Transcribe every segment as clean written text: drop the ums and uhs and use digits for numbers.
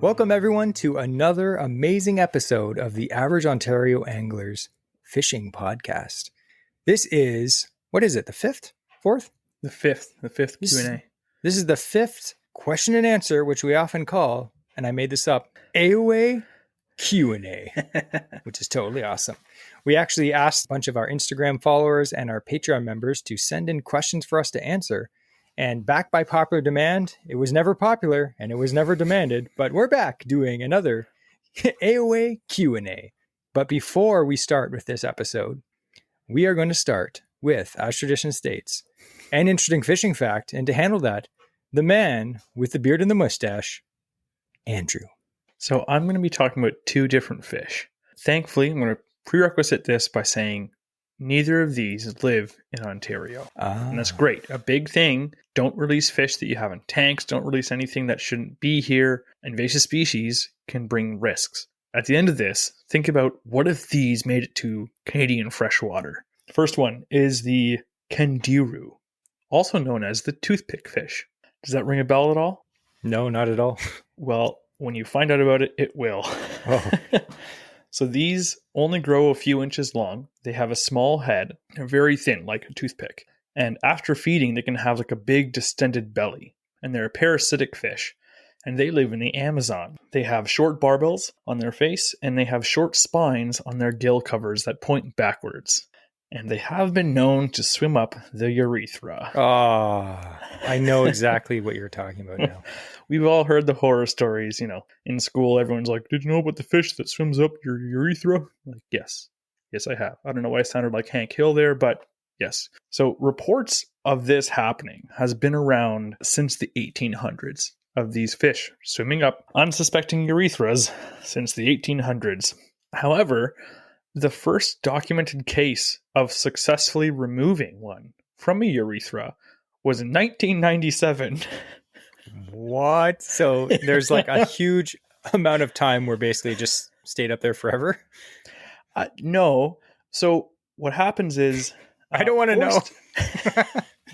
Welcome everyone to another amazing episode of the Average Ontario Anglers Fishing Podcast. This is, what is it, the fifth? Fourth? The fifth Q&A. This is the fifth question and answer, which we often call, and I made this up, AOA Q&A, which is totally awesome. We actually asked a bunch of our Instagram followers and our Patreon members to send in questions for us to answer. And back by popular demand, it was never popular and it was never demanded, but we're back doing another AOA Q&A. But before we start with this episode, we are going to start with, as tradition states, an interesting fishing fact. And to handle that, the man with the beard and the mustache, Andrew. So I'm going to be talking about two different fish. Thankfully, I'm going to prerequisite this by saying neither of these live in Ontario. And that's great. A big thing, don't release fish that you have in tanks. Don't release anything that shouldn't be here. Invasive species can bring risks. At the end of this, think about what if these made it to Canadian freshwater. The first one is the kandiru, also known as the toothpick fish. Does that ring a bell at all? No, not at all. Well, when you find out about it, it will. Oh. So these only grow a few inches long. They have a small head. They're very thin, like a toothpick. And after feeding, they can have like a big distended belly. And they're a parasitic fish. And they live in the Amazon. They have short barbels on their face, and they have short spines on their gill covers that point backwards. And they have been known to swim up the urethra. I know exactly what you're talking about now. We've all heard the horror stories, in school. Everyone's like, did you know about the fish that swims up your urethra? Like, yes, I have. I don't know why I sounded like Hank Hill there, but yes. So reports of this happening has been around since the 1800s, of these fish swimming up unsuspecting urethras since the 1800s. However, the first documented case of successfully removing one from a urethra was in 1997. What? So there's like a huge amount of time where basically just stayed up there forever? No. So what happens is... I don't want to know.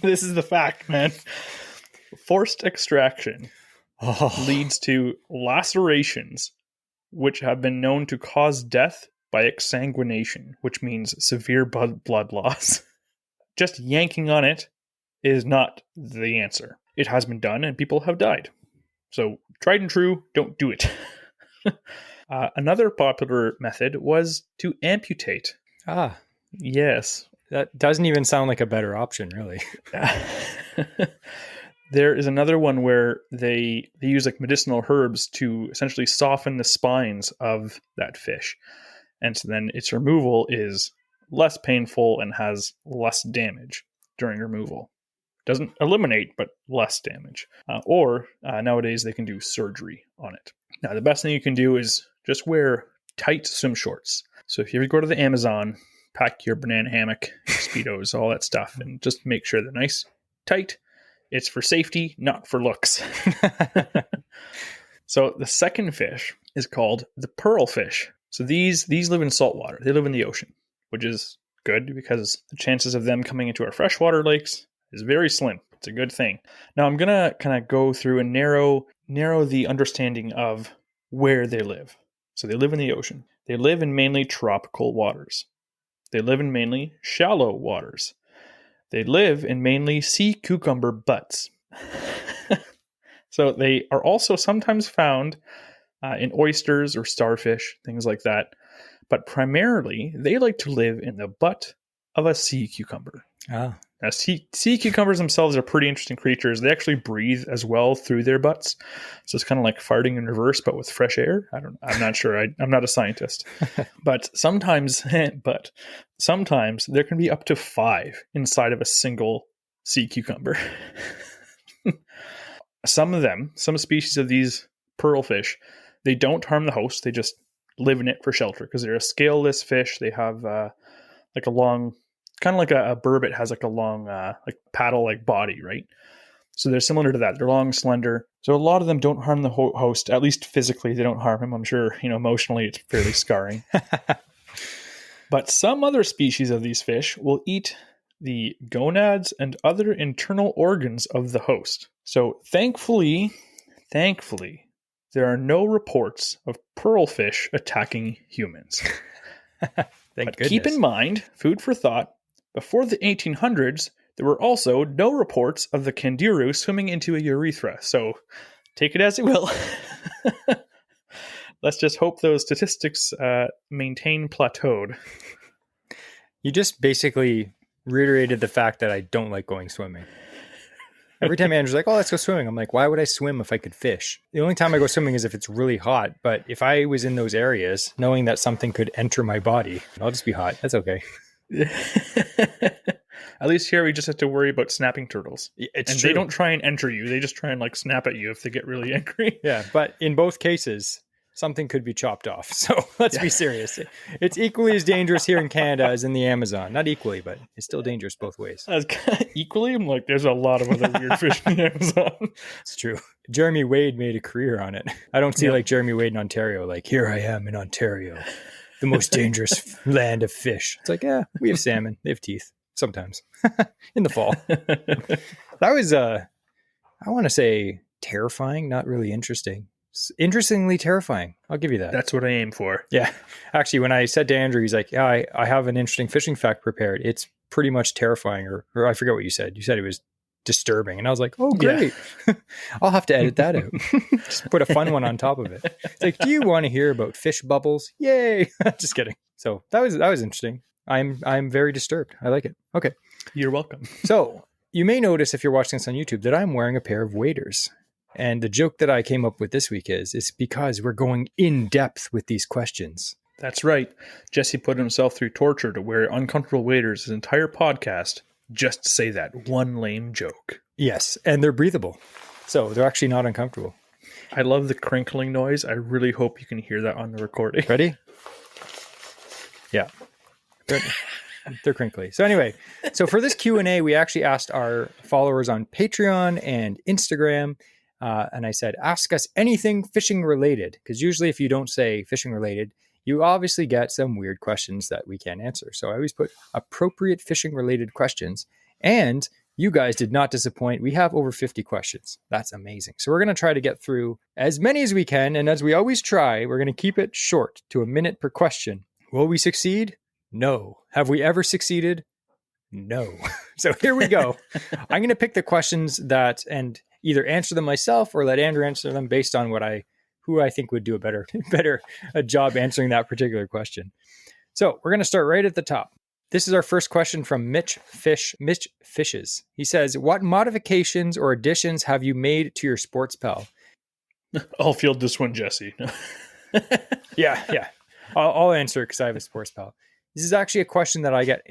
This is the fact, man. Forced extraction leads to lacerations, which have been known to cause death by exsanguination, which means severe blood loss. Just yanking on it is not the answer. It has been done and people have died. So tried and true, don't do it. Another popular method was to amputate. Yes. That doesn't even sound like a better option, really. There is another one where they use like medicinal herbs to essentially soften the spines of that fish. And so then its removal is less painful and has less damage during removal. Doesn't eliminate, but less damage. Or nowadays they can do surgery on it. Now, the best thing you can do is just wear tight swim shorts. So if you ever go to the Amazon, pack your banana hammock, your Speedos, all that stuff, and just make sure they're nice, tight. It's for safety, not for looks. So the second fish is called the pearl fish. So these live in salt water. They live in the ocean, which is good because the chances of them coming into our freshwater lakes is very slim. It's a good thing. Now I'm going to kind of go through and narrow the understanding of where they live. So they live in the ocean. They live in mainly tropical waters. They live in mainly shallow waters. They live in mainly sea cucumber butts. So they are also sometimes found in oysters or starfish, things like that. But primarily, they like to live in the butt of a sea cucumber. Now, sea cucumbers themselves are pretty interesting creatures. They actually breathe as well through their butts. So it's kind of like farting in reverse, but with fresh air. I'm not sure. I'm not a scientist. But sometimes there can be up to 5 inside of a single sea cucumber. Some species of these pearl fish, they don't harm the host. They just live in it for shelter because they're a scaleless fish. They have like a long... kind of like a burbot has like a long like paddle-like body, right? So they're similar to that. They're long, slender. So a lot of them don't harm the host, at least physically. They don't harm him. I'm sure, emotionally it's fairly scarring. But some other species of these fish will eat the gonads and other internal organs of the host. So thankfully, there are no reports of pearlfish attacking humans. Thank But keep in mind, food for thought, before the 1800s, there were also no reports of the candiru swimming into a urethra. So take it as it will. Let's just hope those statistics maintain plateaued. You just basically reiterated the fact that I don't like going swimming. Every time Andrew's like, oh, let's go swimming. I'm like, why would I swim if I could fish? The only time I go swimming is if it's really hot. But if I was in those areas, knowing that something could enter my body, I'll just be hot. That's okay. At least here we just have to worry about snapping turtles. It's true. They don't try and enter you. They just try and like snap at you if they get really angry. Yeah, but in both cases, something could be chopped off. So let's be serious. It's equally as dangerous here in Canada as in the Amazon. Not equally, but it's still dangerous both ways. Equally, I'm like, there's a lot of other weird fish in the Amazon. It's true. Jeremy Wade made a career on it. I don't see like Jeremy Wade in Ontario, like, here I am in Ontario, the most dangerous land of fish. It's like, yeah, we have salmon. They have teeth sometimes in the fall. That was, I want to say terrifying, not really interesting. Interestingly terrifying. I'll give you that. That's what I aim for. Yeah. Actually, when I said to Andrew, he's like, yeah, I have an interesting fishing fact prepared. It's pretty much terrifying, or I forget what you said. You said it was disturbing. And I was like, oh, great. Yeah. I'll have to edit that out. Just put a fun one on top of it. It's like, do you want to hear about fish bubbles? Yay. Just kidding. So that was interesting. I'm very disturbed. I like it. Okay. You're welcome. So you may notice if you're watching this on YouTube that I'm wearing a pair of waders. And the joke that I came up with this week is because we're going in depth with these questions. That's right. Jesse put himself through torture to wear uncomfortable waders his entire podcast just to say that one lame joke. Yes, and they're breathable. So they're actually not uncomfortable. I love the crinkling noise. I really hope you can hear that on the recording. Ready? Yeah. They're crinkly. So anyway, so for this Q&A, we actually asked our followers on Patreon and Instagram. And I said, ask us anything fishing related. Because usually if you don't say fishing related, you obviously get some weird questions that we can't answer. So I always put appropriate fishing related questions. And you guys did not disappoint. We have over 50 questions. That's amazing. So we're going to try to get through as many as we can. And as we always try, we're going to keep it short to a minute per question. Will we succeed? No. Have we ever succeeded? No. So here we go. I'm going to pick the questions that and either answer them myself or let Andrew answer them based on who I think would do a better job answering that particular question. So we're going to start right at the top. This is our first question from Mitch Fishes. He says, what modifications or additions have you made to your Sports Pal? I'll field this one, Jesse. Yeah. I'll answer because I have a Sports Pal. This is actually a question that I get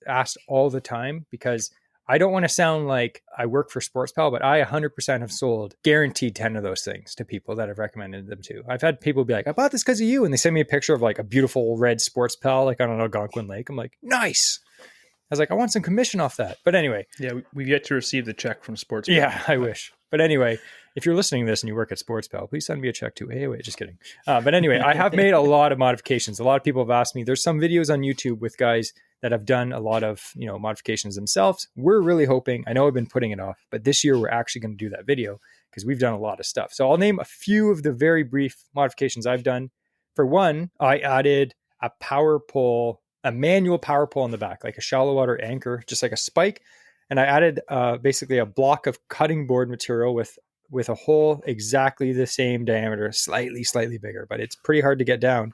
asked all the time because I don't want to sound like I work for Sports Pal, but I 100% have sold guaranteed 10 of those things to people that I've recommended them to. I've had people be like, I bought this because of you. And they send me a picture of like a beautiful red Sports Pal, like on an Algonquin Lake. I'm like, nice. I was like, I want some commission off that. But anyway. Yeah, we've yet to receive the check from Sports Pal. Yeah, I wish. But anyway, if you're listening to this and you work at Sports Pal, please send me a check too. Hey, wait, just kidding. But anyway, I have made a lot of modifications. A lot of people have asked me. There's some videos on YouTube with guys that have done a lot of, modifications themselves. We're really hoping, I know I've been putting it off, but this year we're actually going to do that video because we've done a lot of stuff. So I'll name a few of the very brief modifications I've done. For one, I added a power pole, a manual power pole on the back, like a shallow water anchor, just like a spike. And I added basically a block of cutting board material with a hole exactly the same diameter, slightly bigger, but it's pretty hard to get down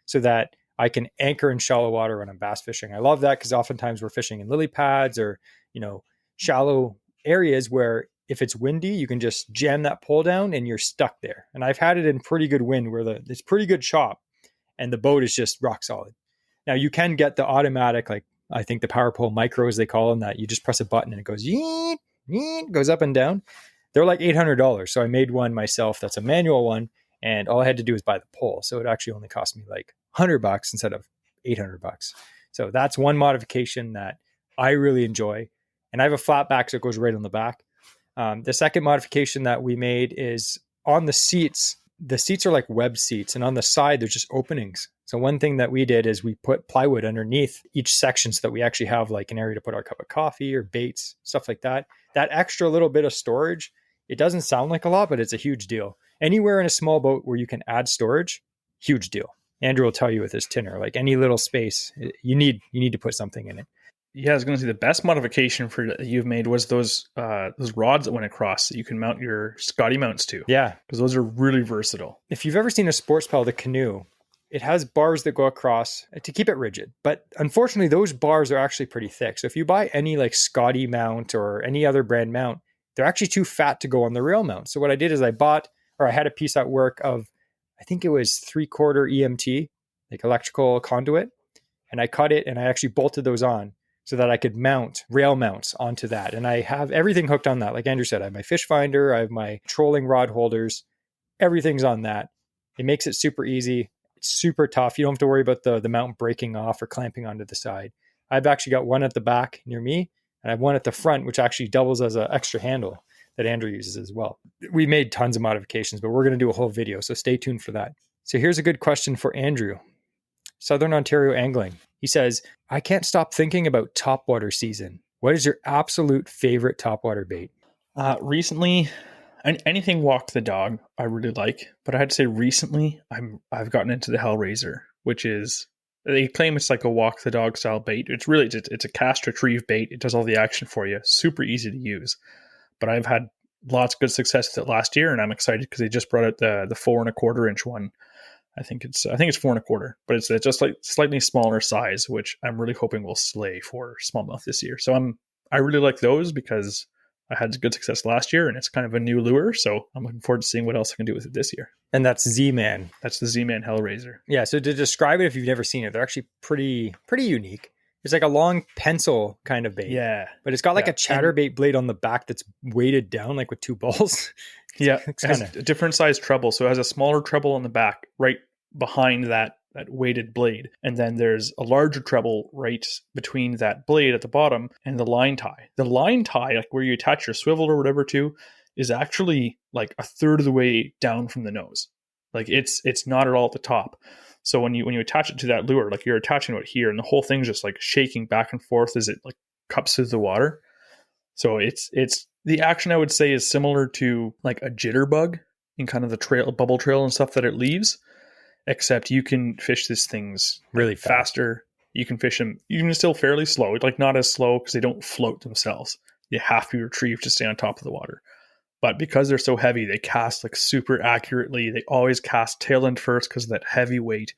so that I can anchor in shallow water when I'm bass fishing. I love that because oftentimes we're fishing in lily pads or, shallow areas where if it's windy, you can just jam that pole down and you're stuck there. And I've had it in pretty good wind where it's pretty good chop and the boat is just rock solid. Now you can get the automatic, like I think the power pole micros, they call them, that you just press a button and it goes, goes up and down. They're like $800. So I made one myself. That's a manual one. And all I had to do was buy the pole. So it actually only cost me like $100 instead of $800. So that's one modification that I really enjoy. And I have a flat back, so it goes right on the back. The second modification that we made is on the seats. The seats are like web seats, and on the side, there's just openings. So one thing that we did is we put plywood underneath each section so that we actually have like an area to put our cup of coffee or baits, stuff like that. That extra little bit of storage, it doesn't sound like a lot, but it's a huge deal. Anywhere in a small boat where you can add storage, huge deal. Andrew will tell you with his tinner, like any little space, you need to put something in it. Yeah, I was going to say the best modification that you've made was those rods that went across that you can mount your Scotty mounts to. Yeah, because those are really versatile. If you've ever seen a sports paddle, the canoe, it has bars that go across to keep it rigid. But unfortunately, those bars are actually pretty thick. So if you buy any like Scotty mount or any other brand mount, they're actually too fat to go on the rail mount. So what I did is I had a piece at work of, I think it was 3/4 EMT, like electrical conduit. And I cut it and I actually bolted those on so that I could mount rail mounts onto that. And I have everything hooked on that. Like Andrew said, I have my fish finder, I have my trolling rod holders, everything's on that. It makes it super easy. It's super tough. You don't have to worry about the mount breaking off or clamping onto the side. I've actually got one at the back near me, and I have one at the front, which actually doubles as an extra handle that Andrew uses as well. We made tons of modifications, but we're going to do a whole video, so stay tuned for that. So here's a good question for Andrew. Southern Ontario Angling. He says, I can't stop thinking about topwater season. What is your absolute favorite topwater bait? Recently, anything walk the dog I really like, but I had to say recently I've gotten into the Hellraiser, which is, they claim it's like a walk the dog style bait. It's a cast retrieve bait. It does all the action for you. Super easy to use. But I've had lots of good success with it last year, and I'm excited because they just brought out the 4 1/4 inch one. I think it's 4 1/4, but it's just like slightly smaller size, which I'm really hoping will slay for smallmouth this year. So I really like those because I had good success last year, and it's kind of a new lure. So I'm looking forward to seeing what else I can do with it this year. And that's Z-Man. That's the Z-Man Hellraiser. Yeah. So to describe it, if you've never seen it, they're actually pretty unique. It's like a long pencil kind of bait. Yeah. But it's got like a chatterbait blade on the back that's weighted down, like with two balls. Yeah. It has a different size treble. So it has a smaller treble on the back right behind that weighted blade. And then there's a larger treble right between that blade at the bottom and the line tie. The line tie, like where you attach your swivel or whatever to, is actually like a third of the way down from the nose. Like it's not at all at the top. So when you attach it to that lure, like you're attaching it here, and the whole thing's just like shaking back and forth as it like cups through the water. So it's the action, I would say, is similar to like a jitterbug in kind of the bubble trail and stuff that it leaves, except you can fish these things really faster. You can fish them even still fairly slow, like not as slow because they don't float themselves. They have to be retrieved to stay on top of the water. But because they're so heavy, they cast like super accurately. They always cast tail end first because of that heavy weight.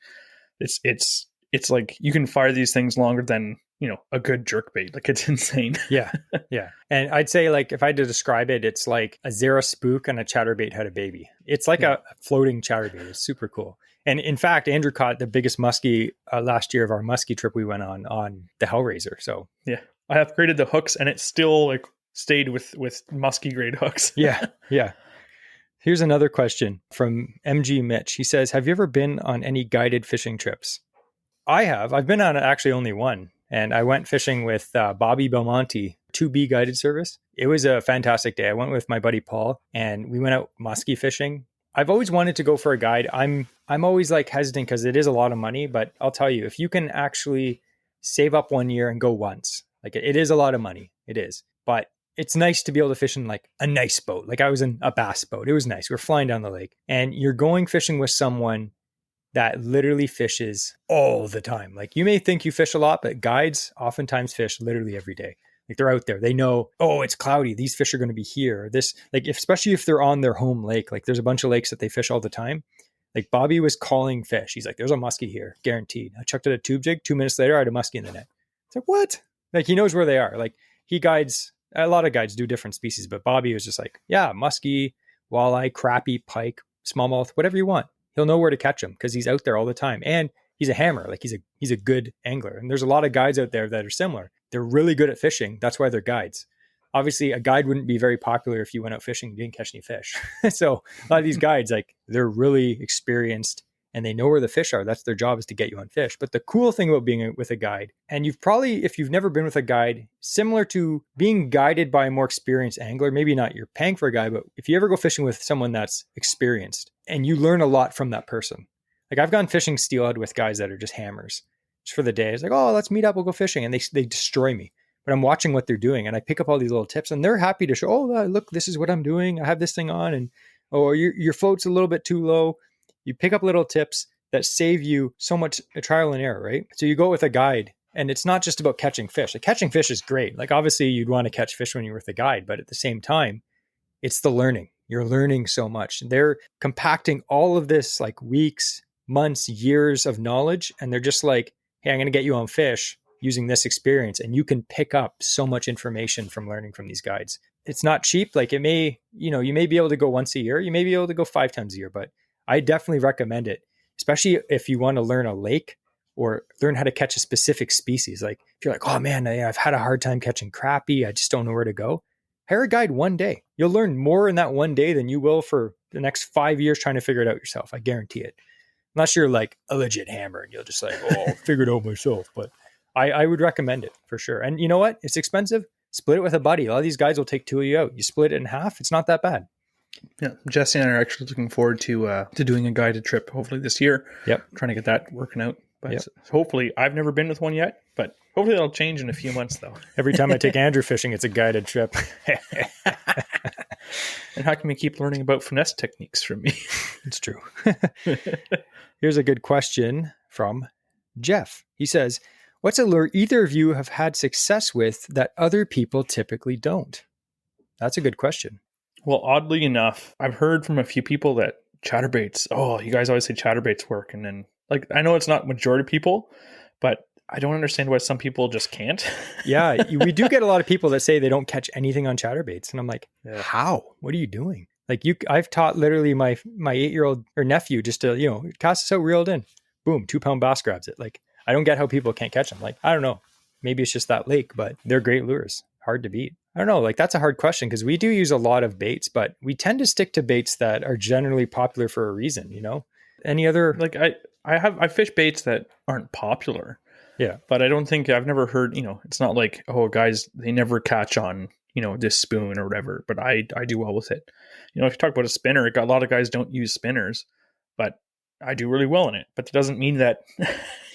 It's like you can fire these things longer than, a good jerk bait. Like it's insane. Yeah. Yeah. And I'd say like, if I had to describe it, it's like a Zara spook and a chatterbait had a baby. It's like a floating chatterbait. It's super cool. And in fact, Andrew caught the biggest muskie last year of our muskie trip we went on the Hellraiser. So yeah, I upgraded the hooks and it still like stayed with musky grade hooks. Yeah. Yeah. Here's another question from MG Mitch. He says, have you ever been on any guided fishing trips? I have. I've been on actually only one. And I went fishing with Bobby Belmonte, 2B guided service. It was a fantastic day. I went with my buddy Paul and we went out muskie fishing. I've always wanted to go for a guide. I'm always like hesitant because it is a lot of money, but I'll tell you, if you can actually save up 1 year and go once, like it is a lot of money. It is. But it's nice to be able to fish in like a nice boat. Like I was in a bass boat. It was nice. We're flying down the lake and you're going fishing with someone that literally fishes all the time. Like you may think you fish a lot, but guides oftentimes fish literally every day. Like they're out there. They know, oh, it's cloudy. These fish are going to be here. This, like, especially if they're on their home lake, like there's a bunch of lakes that they fish all the time. Like Bobby was calling fish. He's like, there's a muskie here, guaranteed. I chucked it at a tube jig. 2 minutes later, I had a muskie in the net. It's like, what? Like he knows where they are. Like he guides, a lot of guides do different species, but Bobby was just like, yeah, muskie, walleye, crappie, pike, smallmouth, whatever you want. He'll know where to catch them because he's out there all the time. And he's a hammer. Like he's a good angler. And there's a lot of guides out there that are similar. They're really good at fishing. That's why they're guides. Obviously, a guide wouldn't be very popular if you went out fishing and didn't catch any fish. So a lot of these guides, like they're really experienced and they know where the fish are. That's their job, is to get you on fish. But the cool thing about being with a guide, and you've probably, if you've never been with a guide, similar to being guided by a more experienced angler, maybe not you're paying for a guide, but if you ever go fishing with someone that's experienced and you learn a lot from that person. Like I've gone fishing steelhead with guys that are just hammers just for the day. It's like, oh, let's meet up. We'll go fishing. And they destroy me. But I'm watching what they're doing and I pick up all these little tips and they're happy to show, oh, look, this is what I'm doing. I have this thing on and or your float's a little bit too low. You pick up little tips that save you so much trial and error, right? So you go with a guide, and it's not just about catching fish. Like, catching fish is great. Like, obviously you'd want to catch fish when you're with a guide, but at the same time, it's the learning. You're learning so much. They're compacting all of this, like, weeks, months, years of knowledge, and they're just like, hey, I'm going to get you on fish using this experience, and you can pick up so much information from learning from these guides. It's not cheap. Like, it may, you may be able to go once a year, you may be able to go 5 times a year, but I definitely recommend it, especially if you want to learn a lake or learn how to catch a specific species. Like, if you're like, oh man, I've had a hard time catching crappie, I just don't know where to go. Hire a guide one day. You'll learn more in that one day than you will for the next 5 years trying to figure it out yourself. I guarantee it. Unless you're like a legit hammer and you'll just like, oh, I'll figure it out myself. But I would recommend it for sure. And you know what? It's expensive. Split it with a buddy. A lot of these guys will take 2 of you out. You split it in half. It's not that bad. Yeah, Jesse and I are actually looking forward to doing a guided trip hopefully this year. Yep. Trying to get that working out. But hopefully, I've never been with one yet, but hopefully that'll change in a few months though. Every time I take Andrew fishing, it's a guided trip. And how can we keep learning about finesse techniques from me? It's true. Here's a good question from Jeff. He says, what's a lure either of you have had success with that other people typically don't? That's a good question. Well, oddly enough, I've heard from a few people that chatterbaits, you guys always say chatterbaits work. And then, like, I know it's not majority of people, but I don't understand why some people just can't. Yeah, we do get a lot of people that say they don't catch anything on chatterbaits. And I'm like, how? What are you doing? Like, I've taught literally my 8-year-old or nephew just to, cast this out, reeled in. Boom, 2-pound bass grabs it. Like, I don't get how people can't catch them. Like, I don't know. Maybe it's just that lake, but they're great lures. Hard to beat. I don't know. Like, that's a hard question because we do use a lot of baits, but we tend to stick to baits that are generally popular for a reason, Any other? Like, I fish baits that aren't popular. Yeah. But I don't think I've never heard, it's not like, guys, they never catch on, this spoon or whatever, but I do well with it. If you talk about a spinner, a lot of guys don't use spinners, but I do really well in it. But it doesn't mean that,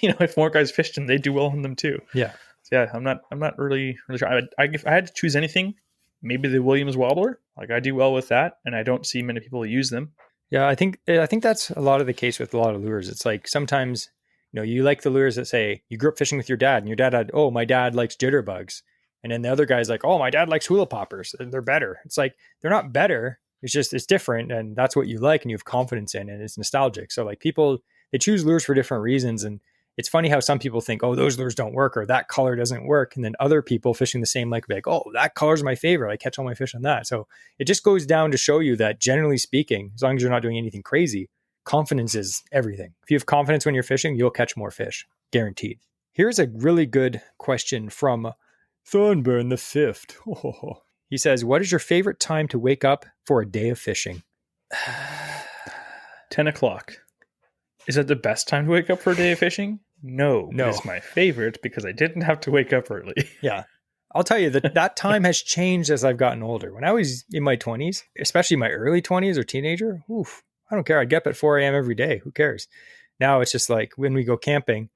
if more guys fished them, they do well in them too. Yeah. So yeah, I'm not really sure. If I had to choose anything, maybe the Williams wobbler. Like, I do well with that, and I don't see many people use them. Yeah, I think that's a lot of the case with a lot of lures. It's like sometimes, you like the lures that say you grew up fishing with your dad, and your dad had, my dad likes jitterbugs. And then the other guy's like, my dad likes hula poppers. They're better. It's like, they're not better. It's just, it's different. And that's what you like and you have confidence in, and it's nostalgic. So like, people, they choose lures for different reasons. And it's funny how some people think, those lures don't work, or that color doesn't work. And then other people fishing the same lake will be like, that color's my favorite. I catch all my fish on that. So it just goes down to show you that, generally speaking, as long as you're not doing anything crazy, confidence is everything. If you have confidence when you're fishing, you'll catch more fish. Guaranteed. Here's a really good question from Thornburn the Fifth. He says, what is your favorite time to wake up for a day of fishing? 10 o'clock. Is that the best time to wake up for a day of fishing? No. It's my favorite because I didn't have to wake up early. Yeah. I'll tell you that time has changed as I've gotten older. When I was in my 20s, especially my early 20s or teenager, I don't care. I'd get up at 4 a.m. every day. Who cares? Now it's just like, when we go camping,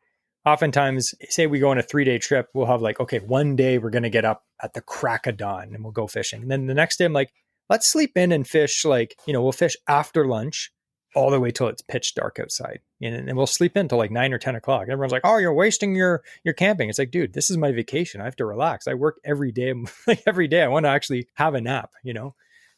oftentimes, say we go on a 3-day trip, we'll have like, okay, one day we're going to get up at the crack of dawn and we'll go fishing. And then the next day I'm like, let's sleep in and fish. Like, we'll fish after lunch all the way till it's pitch dark outside. And we'll sleep in till like 9 or 10 o'clock. And everyone's like, you're wasting your camping. It's like, dude, this is my vacation. I have to relax. I work every day. Like, every day I want to actually have a nap,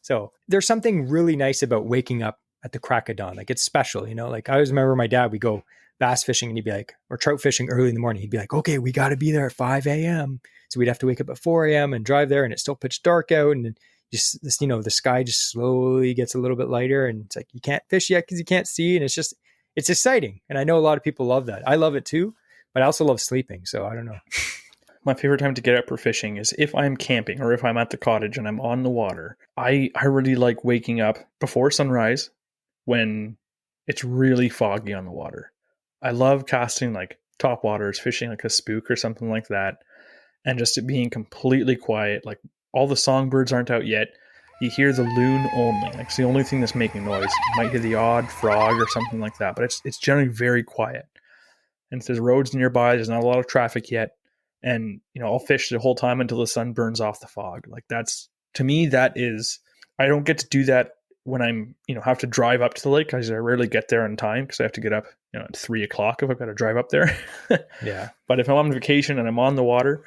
So there's something really nice about waking up at the crack of dawn. Like, it's special, like I always remember my dad, we go bass fishing and he'd be like, or trout fishing early in the morning. He'd be like, okay, we got to be there at 5 a.m. So we'd have to wake up at 4 a.m. and drive there, and it's still pitch dark out. And just this, the sky just slowly gets a little bit lighter, and it's like, you can't fish yet because you can't see. And it's exciting. And I know a lot of people love that. I love it too, but I also love sleeping. So I don't know. My favorite time to get up for fishing is if I'm camping or if I'm at the cottage and I'm on the water. I really like waking up before sunrise when it's really foggy on the water. I love casting like topwaters, fishing like a spook or something like that, and just it being completely quiet. Like, all the songbirds aren't out yet. You hear the loon only. Like, it's the only thing that's making noise. You might hear the odd frog or something like that, but it's generally very quiet. And if there's roads nearby, there's not a lot of traffic yet. And, I'll fish the whole time until the sun burns off the fog. Like, to me, that is, I don't get to do that when I'm, have to drive up to the lake, because I rarely get there on time because I have to get up, at 3 o'clock if I've got to drive up there. Yeah. But if I'm on vacation and I'm on the water,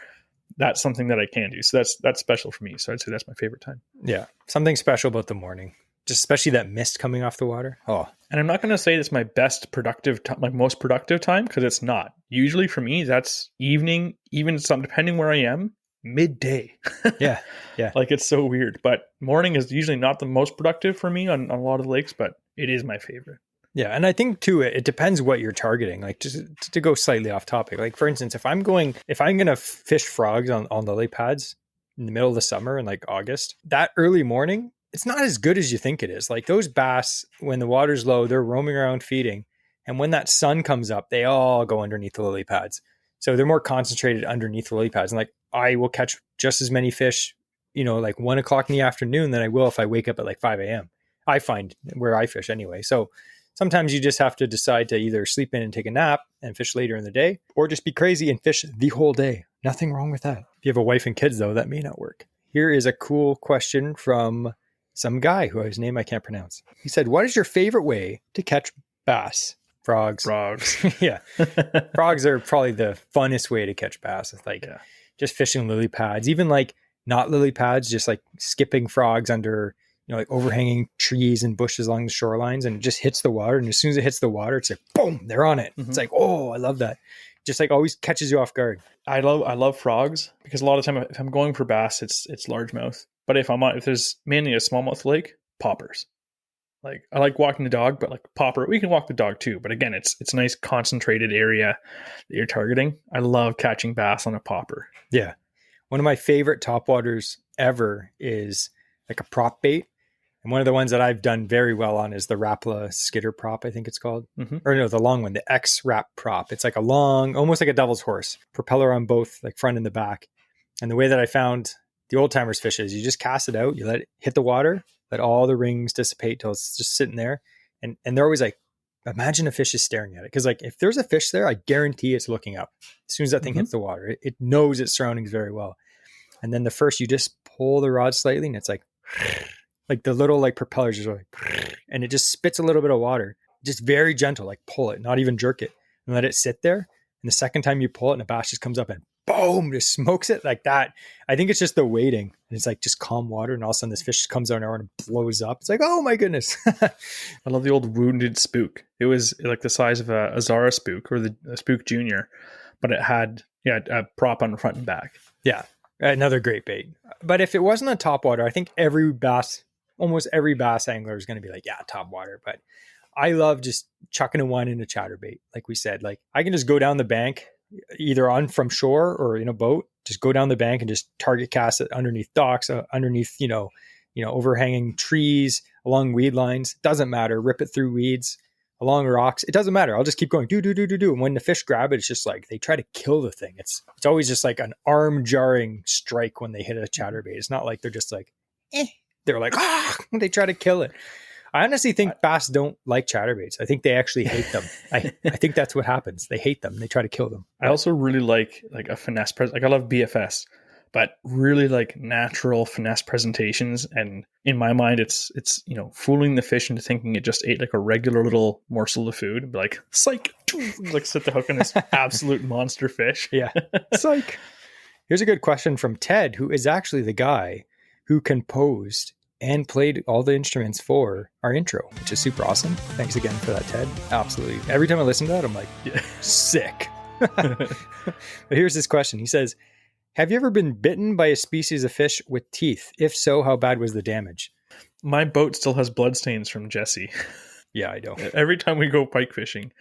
that's something that I can do. So that's special for me. So I'd say that's my favorite time. Yeah. Something special about the morning, just especially that mist coming off the water. Oh, And I'm not going to say it's my best productive time, like most productive time, because it's not. Usually for me, that's evening, even some, depending where I am, midday. yeah. Yeah. Like it's so weird. But morning is usually not the most productive for me on a lot of lakes, but it is my favorite. Yeah. And I think too, it depends what you're targeting. Like just to go slightly off topic, like for instance, if I'm going to fish frogs on lily pads in the middle of the summer in like August, that early morning, it's not as good as you think it is. Like those bass, when the water's low, they're roaming around feeding. And when that sun comes up, they all go underneath the lily pads. So they're more concentrated underneath the lily pads. And like I will catch just as many fish, like 1 o'clock in the afternoon than I will if I wake up at like 5 a.m. I find where I fish anyway. So sometimes you just have to decide to either sleep in and take a nap and fish later in the day, or just be crazy and fish the whole day. Nothing wrong with that. If you have a wife and kids, though, that may not work. Here is a cool question from some guy whose name I can't pronounce. He said, what is your favorite way to catch bass? Frogs. Yeah. Frogs are probably the funnest way to catch bass. It's like just fishing lily pads, even like not lily pads, just like skipping frogs under, like overhanging trees and bushes along the shorelines, and it just hits the water. And as soon as it hits the water, it's like, boom, they're on it. Mm-hmm. It's like, oh, I love that. Just like always catches you off guard. I love frogs because a lot of time if I'm going for bass, it's largemouth. But if there's mainly a smallmouth lake, poppers. Like I like walking the dog, but like popper, we can walk the dog too. But again, it's a nice concentrated area that you're targeting. I love catching bass on a popper. Yeah. One of my favorite topwaters ever is like a prop bait. And one of the ones that I've done very well on is the Rapala skidder prop, I think it's called. Mm-hmm. Or no, the long one, the X-Rap prop. It's like a long, almost like a devil's horse, propeller on both, like front and the back. And the way that I found the old timers fish is you just cast it out, you let it hit the water, let all the rings dissipate till it's just sitting there. And they're always like, imagine a fish is staring at it. Because like if there's a fish there, I guarantee it's looking up. As soon as that thing hits the water, it knows its surroundings very well. And then the first, you just pull the rod slightly and it's like the little like propellers just like, and it just spits a little bit of water, just very gentle, like pull it, not even jerk it, and let it sit there. And the second time you pull it and a bass just comes up and boom, just smokes it like that. I think it's just the waiting. And it's like just calm water. And all of a sudden this fish comes out and blows up. It's like, oh my goodness. I love the old wounded spook. It was like the size of a Zara spook or the Spook Junior, but it had a prop on the front and back. Yeah. Another great bait. But if it wasn't a topwater, I think almost every bass angler is going to be like, yeah, topwater. But I love just chucking a one in a chatterbait. Like we said, like I can just go down the bank, either on from shore or in a boat, just go down the bank and just target cast it underneath docks, underneath, overhanging trees, along weed lines. Doesn't matter. Rip it through weeds, along rocks. It doesn't matter. I'll just keep going, do. And when the fish grab it, it's just like they try to kill the thing. It's always just like an arm jarring strike when they hit a chatterbait. It's not like they're just like, they're like, they try to kill it. I honestly think bass don't like chatterbaits. I think they actually hate them. I think that's what happens. They hate them. They try to kill them. I also really like a finesse like I love BFS, but really like natural finesse presentations. And in my mind, it's fooling the fish into thinking it just ate like a regular little morsel of food. Be like, psych, like set the hook on this absolute monster fish. Yeah, psych. Here's a good question from Ted, who is actually the guy who composed and played all the instruments for our intro, which is super awesome. Thanks again for that, Ted. Absolutely. Every time I listen to that, I'm like, sick. But here's his question. He says, have you ever been bitten by a species of fish with teeth? If so, how bad was the damage? My boat still has bloodstains from Jesse. Yeah, I know. Every time we go pike fishing,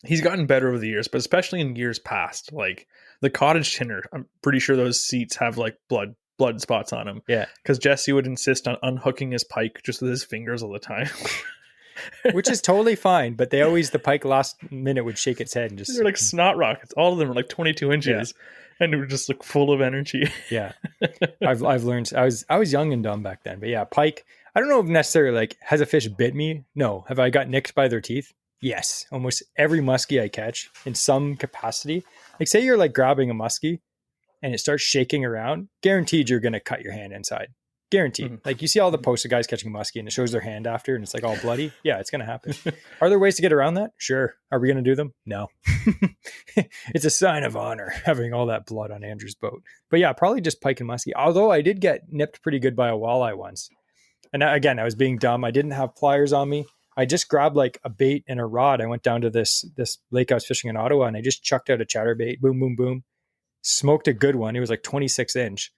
he's gotten better over the years, but especially in years past, like the cottage tinner, I'm pretty sure those seats have like blood spots on them. Yeah. Because Jesse would insist on unhooking his pike just with his fingers all the time. Which is totally fine, but the pike last minute would shake its head and just... They're like snot rockets. All of them are like 22 inches. Yeah. And they were just like full of energy. Yeah. I've learned... I was young and dumb back then. But yeah, pike... I don't know if necessarily like, has a fish bit me? No. Have I got nicked by their teeth? Yes. Almost every muskie I catch in some capacity. Like say you're like grabbing a muskie and it starts shaking around, guaranteed you're going to cut your hand inside. Guaranteed. Mhm. Like you see all the posts of guys catching muskie and it shows their hand after and it's like all bloody. Yeah, it's going to happen. Are there ways to get around that? Sure. Are we going to do them? No. It's a sign of honor having all that blood on Andrew's boat. But yeah, probably just pike and muskie. Although I did get nipped pretty good by a walleye once. And again, I was being dumb. I didn't have pliers on me. I just grabbed like a bait and a rod. I went down to this lake I was fishing in Ottawa and I just chucked out a chatterbait. Boom, boom, boom. Smoked a good one. It was like 26 inch.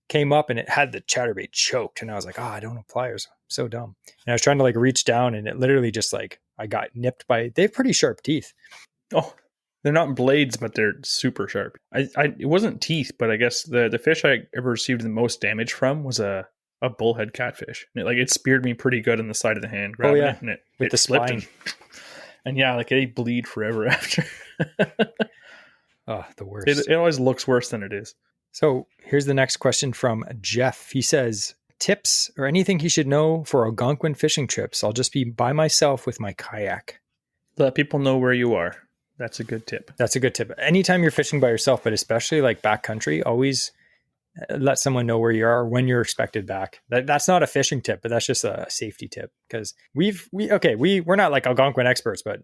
Came up and it had the chatterbait choked. And I was like, I don't have pliers. I'm so dumb. And I was trying to like reach down and it literally just like, I got nipped by, they have pretty sharp teeth. Oh, they're not blades, but they're super sharp. It wasn't teeth, but I guess the fish I ever received the most damage from was a bullhead catfish. And it speared me pretty good on the side of the hand. Grabbing it, and with the spine. And yeah, like they bleed forever after. Oh, the worst. It always looks worse than it is. So here's the next question from Jeff. He says, tips or anything he should know for Algonquin fishing trips. I'll just be by myself with my kayak. Let people know where you are. That's a good tip. That's a good tip. Anytime you're fishing by yourself, but especially like backcountry, always let someone know where you are when you're expected back. That's not a fishing tip, but that's just a safety tip because we're not like Algonquin experts, but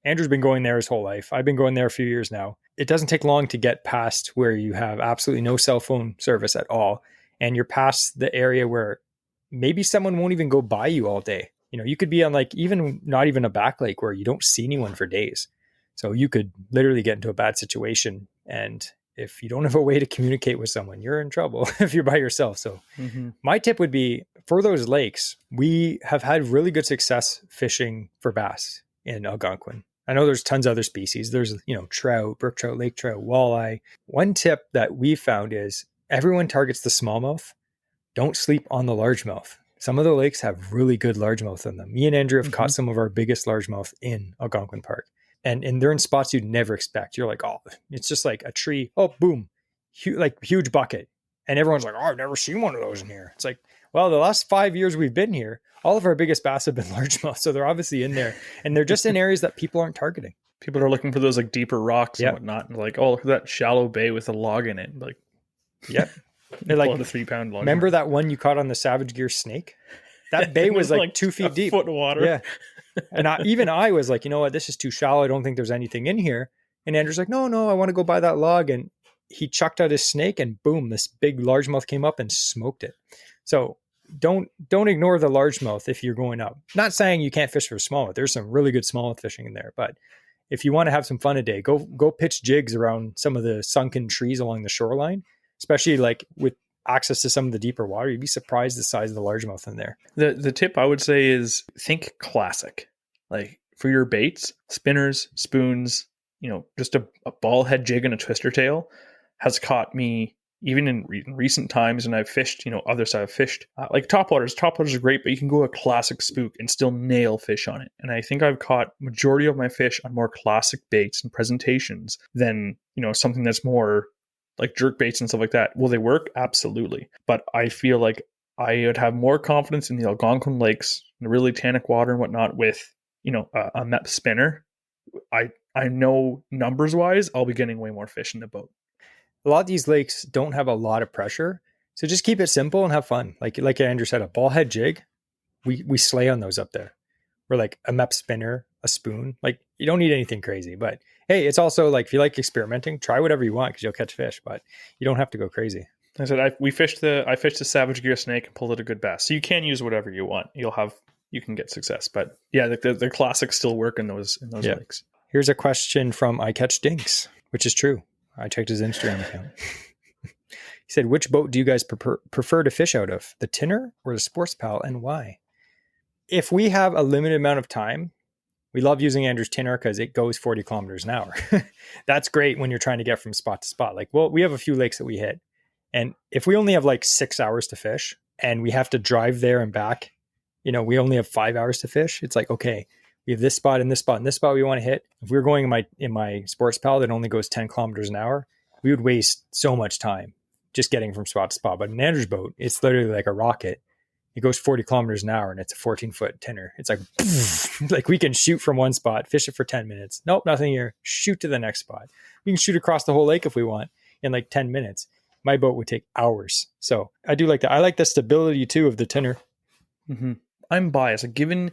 Andrew's been going there his whole life. I've been going there a few years now. It doesn't take long to get past where you have absolutely no cell phone service at all. And you're past the area where maybe someone won't even go by you all day. You know, you could be on like not even a back lake where you don't see anyone for days. So you could literally get into a bad situation. And if you don't have a way to communicate with someone, you're in trouble if you're by yourself. So my tip would be for those lakes, we have had really good success fishing for bass in Algonquin. I know there's tons of other species. There's, trout, brook trout, lake trout, walleye. One tip that we found is everyone targets the smallmouth. Don't sleep on the largemouth. Some of the lakes have really good largemouth in them. Me and Andrew have caught some of our biggest largemouth in Algonquin Park. And they're in spots you'd never expect. You're like, oh, it's just like a tree. Oh, boom. Huge bucket. And everyone's like, oh, I've never seen one of those in here. It's like, well, the last 5 years we've been here, all of our biggest bass have been largemouth. So they're obviously in there. And they're just in areas that people aren't targeting. People are looking for those like deeper rocks and whatnot. And like, oh, look at that shallow bay with a log in it. Like, yep. They're like, a 3-pound log. Remember that one you caught on the Savage Gear snake? That bay was like 2 feet deep. Foot of water. Yeah. And I was like, you know what? This is too shallow. I don't think there's anything in here. And Andrew's like, no, I want to go by that log. And he chucked out his snake and boom, this big largemouth came up and smoked it. So don't ignore the largemouth if you're going up. Not saying you can't fish for smallmouth. There's some really good smallmouth fishing in there. But if you want to have some fun a day, go pitch jigs around some of the sunken trees along the shoreline, especially like with access to some of the deeper water. You'd be surprised the size of the largemouth in there. The tip I would say is think classic. Like for your baits, spinners, spoons, just a ball head jig and a twister tail has caught me even in recent times. And I've fished, others I've fished like topwaters. Topwaters are great, but you can go a classic spook and still nail fish on it. And I think I've caught majority of my fish on more classic baits and presentations than, something that's more like jerk baits and stuff like that. Will they work? Absolutely. But I feel like I would have more confidence in the Algonquin lakes, the really tannic water and whatnot with, a MEP spinner. I know numbers wise, I'll be getting way more fish in the boat. A lot of these lakes don't have a lot of pressure. So just keep it simple and have fun. Like Andrew said, a ball head jig, we slay on those up there. We're like a MEP spinner, a spoon. Like you don't need anything crazy, but hey, it's also like, if you like experimenting, try whatever you want because you'll catch fish, but you don't have to go crazy. I said, I fished the Savage Gear snake and pulled it a good bass. So you can use whatever you want. You can get success, but yeah, the classics still work in those lakes. Here's a question from I Catch Dinks, which is true. I checked his Instagram account. He said, which boat do you guys prefer to fish out of, the Tinner or the Sports Pal, and why? If we have a limited amount of time, we love using Andrew's Tinner because it goes 40 kilometers an hour. That's great when you're trying to get from spot to spot. Like, well, we have a few lakes that we hit. And if we only have like 6 hours to fish and we have to drive there and back, we only have 5 hours to fish. It's like, okay, we have this spot and this spot and this spot we want to hit. If we were going in my Sports Pal that only goes 10 kilometers an hour, we would waste so much time just getting from spot to spot. But in Andrew's boat, it's literally like a rocket. It goes 40 kilometers an hour and it's a 14-foot Tinner. It's like, like we can shoot from one spot, fish it for 10 minutes. Nope, nothing here. Shoot to the next spot. We can shoot across the whole lake if we want in like 10 minutes. my boat would take hours. So I do like that. I like the stability too of the tinner. Mm-hmm. I'm biased. Like, given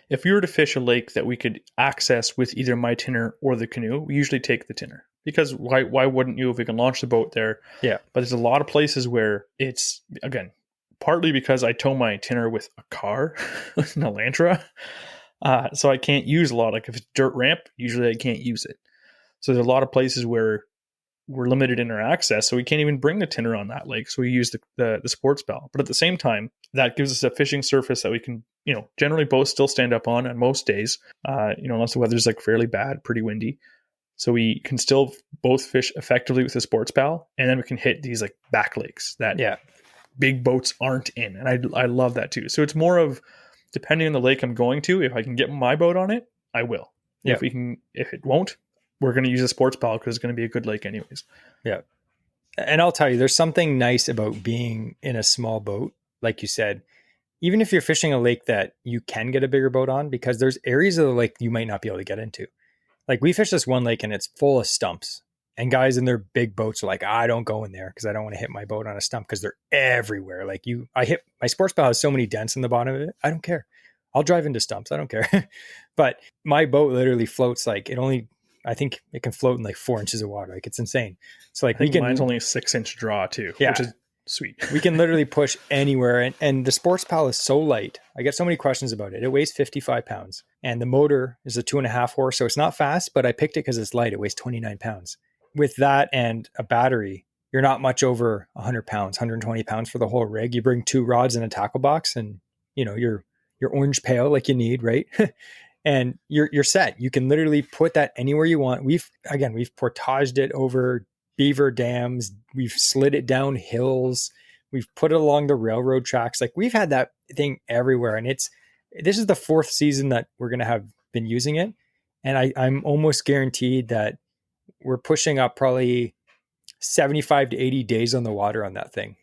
if we were to fish a lake that we could access with either my tinner or the canoe, we usually take the tinner, because why wouldn't you if we can launch the boat there? Yeah. But there's a lot of places where it's, again, partly because I tow my tinner with a car, an Elantra, so I can't use a lot. Like if it's dirt ramp, usually I can't use it. So there's a lot of places where we're limited in our access, so we can't even bring the tinner on that lake. So we use the sports bow. But at the same time, that gives us a fishing surface that we can, generally both still stand up on most days, unless the weather's like fairly bad, pretty windy. So we can still both fish effectively with the sports bow, and then we can hit these like back lakes that big boats aren't in. And I love that too. So it's more of, depending on the lake I'm going to, if I can get my boat on it, I will. Yeah. If it won't, we're going to use a sports bow because it's going to be a good lake anyways. Yeah. And I'll tell you, there's something nice about being in a small boat. Like you said, even if you're fishing a lake that you can get a bigger boat on, because there's areas of the lake you might not be able to get into. Like we fished this one lake and it's full of stumps, and guys in their big boats are like, I don't go in there because I don't want to hit my boat on a stump, because they're everywhere. Like I hit my sports bow has so many dents in the bottom of it. I don't care. I'll drive into stumps. I don't care. But my boat literally floats I think it can float in like 4 inches of water. Like it's insane. So like mine's only a 6-inch draw too, which is sweet. We can literally push anywhere. And the sports pal is so light. I get so many questions about it. It weighs 55 pounds and the motor is a 2.5 horse. So it's not fast, but I picked it because it's light. It weighs 29 pounds. With that and a battery, you're not much over 100 pounds, 120 pounds for the whole rig. You bring 2 rods and a tackle box and your orange pail like you need, right? And you're set. You can literally put that anywhere you want. We've portaged it over beaver dams. We've slid it down hills. We've put it along the railroad tracks. Like we've had that thing everywhere. And this is the 4th season that we're going to have been using it. And I'm almost guaranteed that we're pushing up probably 75 to 80 days on the water on that thing.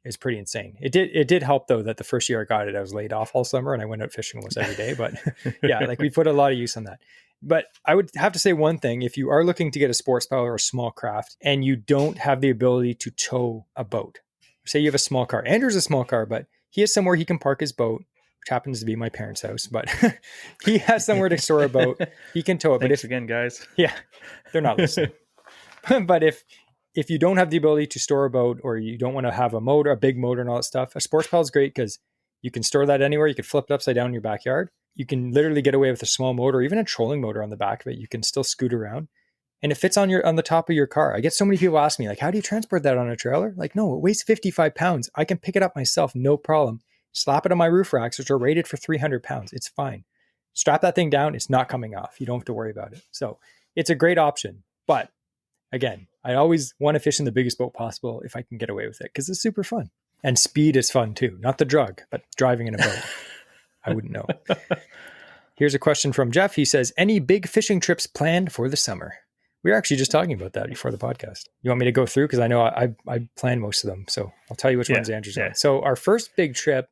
It's pretty insane. It did help though that the first year I got it, I was laid off all summer and I went out fishing almost every day. But yeah, like we put a lot of use on that. But I would have to say one thing: if you are looking to get a sports bow or a small craft and you don't have the ability to tow a boat, say you have a small car. Andrew's a small car, but he has somewhere he can park his boat, which happens to be my parents' house. But he has somewhere to store a boat. He can tow it. Thanks again, guys. Yeah, they're not listening. But if you don't have the ability to store a boat, or you don't want to have a big motor and all that stuff, a sports paddle is great because you can store that anywhere. You can flip it upside down in your backyard. You can literally get away with a small motor, even a trolling motor on the back of it. You can still scoot around, and it fits on the top of your car. I get so many people ask me, like, how do you transport that on a trailer? Like, no, it weighs 55 pounds. I can pick it up myself, no problem. Slap it on my roof racks, which are rated for 300 pounds. It's fine. Strap that thing down. It's not coming off. You don't have to worry about it. So it's a great option. But again, I always want to fish in the biggest boat possible if I can get away with it, because it's super fun. And speed is fun too. Not the drug, but driving in a boat. I wouldn't know. Here's a question from Jeff. He says, any big fishing trips planned for the summer? We were actually just talking about that before the podcast. You want me to go through? Because I know I plan most of them. So I'll tell you which ones Andrew's on. So our first big trip,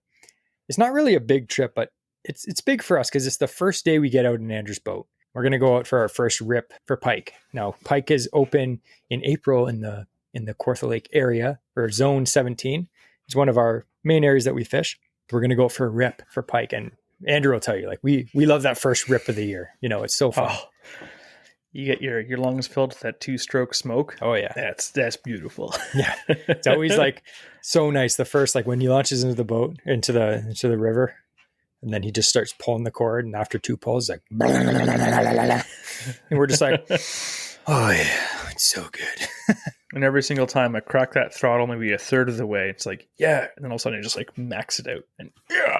it's not really a big trip, but it's big for us because it's the first day we get out in Andrew's boat. We're going to go out for our first rip for pike. Now, pike is open in April in the Kawartha Lake area, or zone 17. It's one of our main areas that we fish. We're going to go for a rip for pike. And Andrew will tell you, like, we love that first rip of the year. It's so fun. Oh, you get your lungs filled with that 2-stroke smoke. Oh yeah. That's beautiful. Yeah. It's always like so nice. The first, like when he launches into the boat, into the river, and then he just starts pulling the cord, and after 2 pulls, like, and we're just like, oh yeah, it's so good. And every single time I crack that throttle, maybe a third of the way, it's like, yeah. And then all of a sudden I just like max it out. And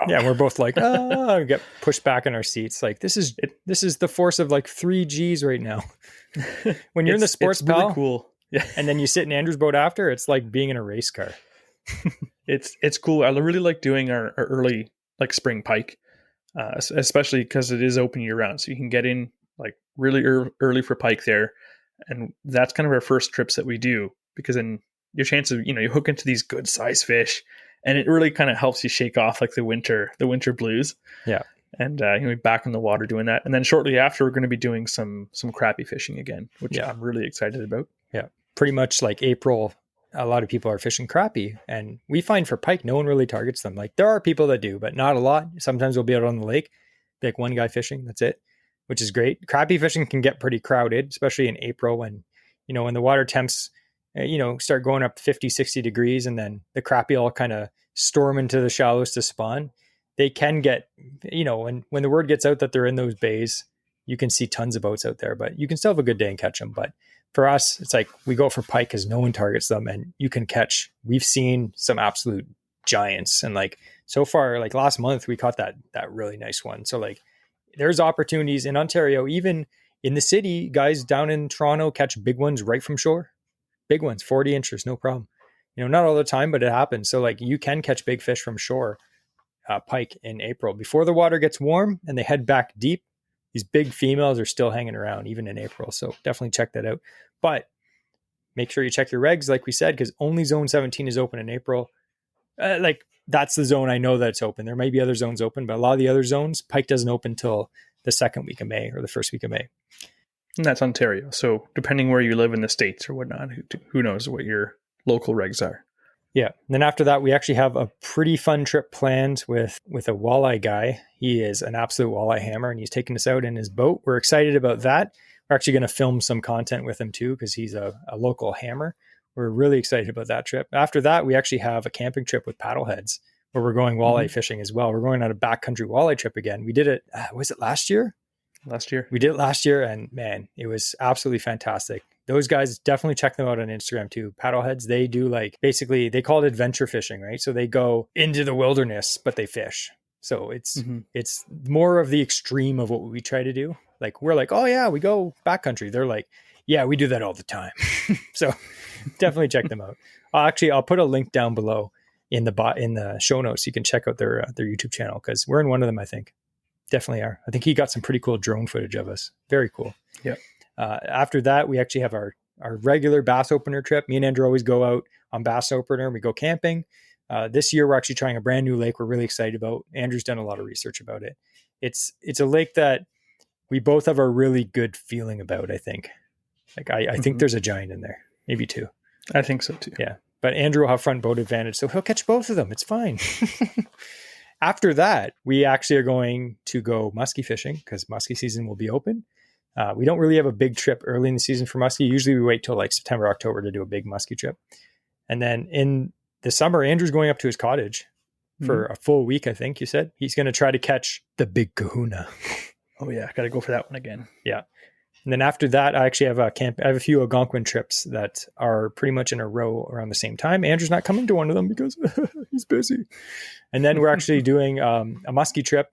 yeah, we're both like, we get pushed back in our seats. Like this is the force of like 3 Gs right now. When you're in the sports it's really pal, cool. Yeah. And then you sit in Andrew's boat after, it's like being in a race car. It's cool. I really like doing our early like spring pike, especially because it is open year round. So you can get in like really early for pike there. And that's kind of our first trips that we do, because then your chance of, you hook into these good size fish, and it really kind of helps you shake off like the winter blues. Yeah. And, we're back in the water doing that. And then shortly after, we're going to be doing some crappie fishing again, which I'm really excited about. Yeah. Pretty much like April a lot of people are fishing crappie, and we find for pike, no one really targets them. Like there are people that do, but not a lot. Sometimes we'll be out on the lake, be like one guy fishing, that's it, which is great. Crappie fishing can get pretty crowded, especially in April when, when the water temps, start going up 50, 60 degrees, and then the crappie all kind of storm into the shallows to spawn. They can get, when the word gets out that they're in those bays, you can see tons of boats out there, but you can still have a good day and catch them. But for us, it's like we go for pike because no one targets them, and you can catch. We've seen some absolute giants, and like so far, like last month, we caught that really nice one. So like, there's opportunities in Ontario, even in the city. Guys down in Toronto catch big ones right from shore, big ones, 40 inches, no problem. Not all the time, but it happens. So like, you can catch big fish from shore, pike in April before the water gets warm and they head back deep. These big females are still hanging around even in April. So definitely check that out. But make sure you check your regs, like we said, because only zone 17 is open in April. That's the zone I know that's open. There may be other zones open, but a lot of the other zones, pike doesn't open until the second week of May or the first week of May. And that's Ontario. So depending where you live in the States or whatnot, who knows what your local regs are. Yeah. And then after that, we actually have a pretty fun trip planned with a walleye guy. He is an absolute walleye hammer, and he's taking us out in his boat. We're excited about that. We're actually going to film some content with him too, because he's a local hammer. We're really excited about that trip. After that, we actually have a camping trip with paddleheads where we're going walleye fishing as well. We're going on a backcountry walleye trip again. We did it, was it last year? Last year. We did it last year, and man, it was absolutely fantastic. Those guys, definitely check them out on Instagram too. Paddleheads, they do basically they call it adventure fishing, right? So they go into the wilderness, but they fish. So it's more of the extreme of what we try to do. Like we're like, oh yeah, we go backcountry. They're like, yeah, we do that all the time. So definitely check them out. I'll put a link down below in the show notes. You can check out their YouTube channel because we're in one of them, I think. Definitely are. I think he got some pretty cool drone footage of us. Very cool. Yeah. After that, we actually have our regular bass opener trip. Me and Andrew always go out on bass opener and we go camping. This year, we're actually trying a brand new lake we're really excited about. Andrew's done a lot of research about it. It's a lake that we both have a really good feeling about, I think. Like I think there's a giant in there, maybe two. I think so too. Yeah. But Andrew will have front boat advantage, so he'll catch both of them. It's fine. After that, we actually are going to go muskie fishing because muskie season will be open. We don't really have a big trip early in the season for muskie. Usually we wait till like September, October to do a big muskie trip. And then in the summer, Andrew's going up to his cottage for a full week, I think you said. He's going to try to catch the big kahuna. Oh yeah, got to go for that one again. Yeah. And then after that, I actually have a few Algonquin trips that are pretty much in a row around the same time. Andrew's not coming to one of them because he's busy. And then we're actually doing a muskie trip.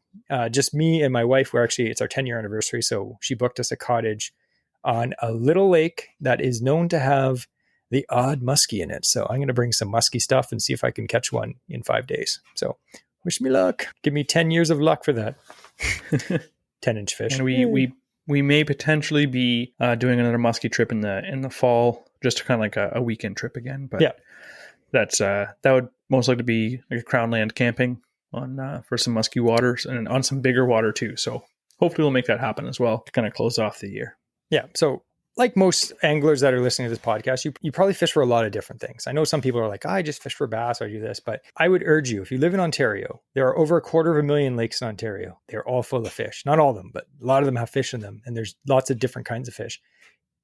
Just me and my wife. It's our 10-year anniversary. So she booked us a cottage on a little lake that is known to have the odd muskie in it. So I'm going to bring some muskie stuff and see if I can catch one in 5 days. So wish me luck. Give me 10 years of luck for that. 10-inch fish. And we may potentially be doing another muskie trip in the fall, just kind of like a weekend trip again. But yeah, that would most likely be like a crown land camping on for some muskie waters and on some bigger water too. So hopefully we'll make that happen as well to kind of close off the year. Yeah. So like most anglers that are listening to this podcast, you probably fish for a lot of different things. I know some people are like, I just fish for bass, or I do this, but I would urge you, if you live in Ontario, there are over 250,000 lakes in Ontario. They're all full of fish. Not all of them, but a lot of them have fish in them. And there's lots of different kinds of fish.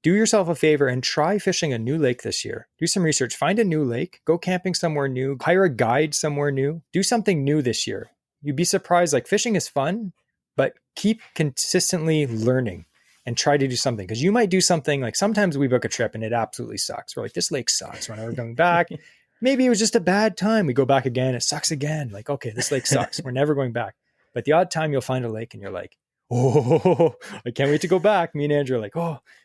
Do yourself a favor and try fishing a new lake this year. Do some research, find a new lake, go camping somewhere new, hire a guide somewhere new, do something new this year. You'd be surprised. Like fishing is fun, but keep consistently learning. And try to do something, because you might do something like sometimes we book a trip and it absolutely sucks. We're like, this lake sucks. We're never going back. Maybe it was just a bad time. We go back again. It sucks again. Like, okay, this lake sucks. We're never going back. But the odd time you'll find a lake and you're like, oh, I can't wait to go back. Me and Andrew are like,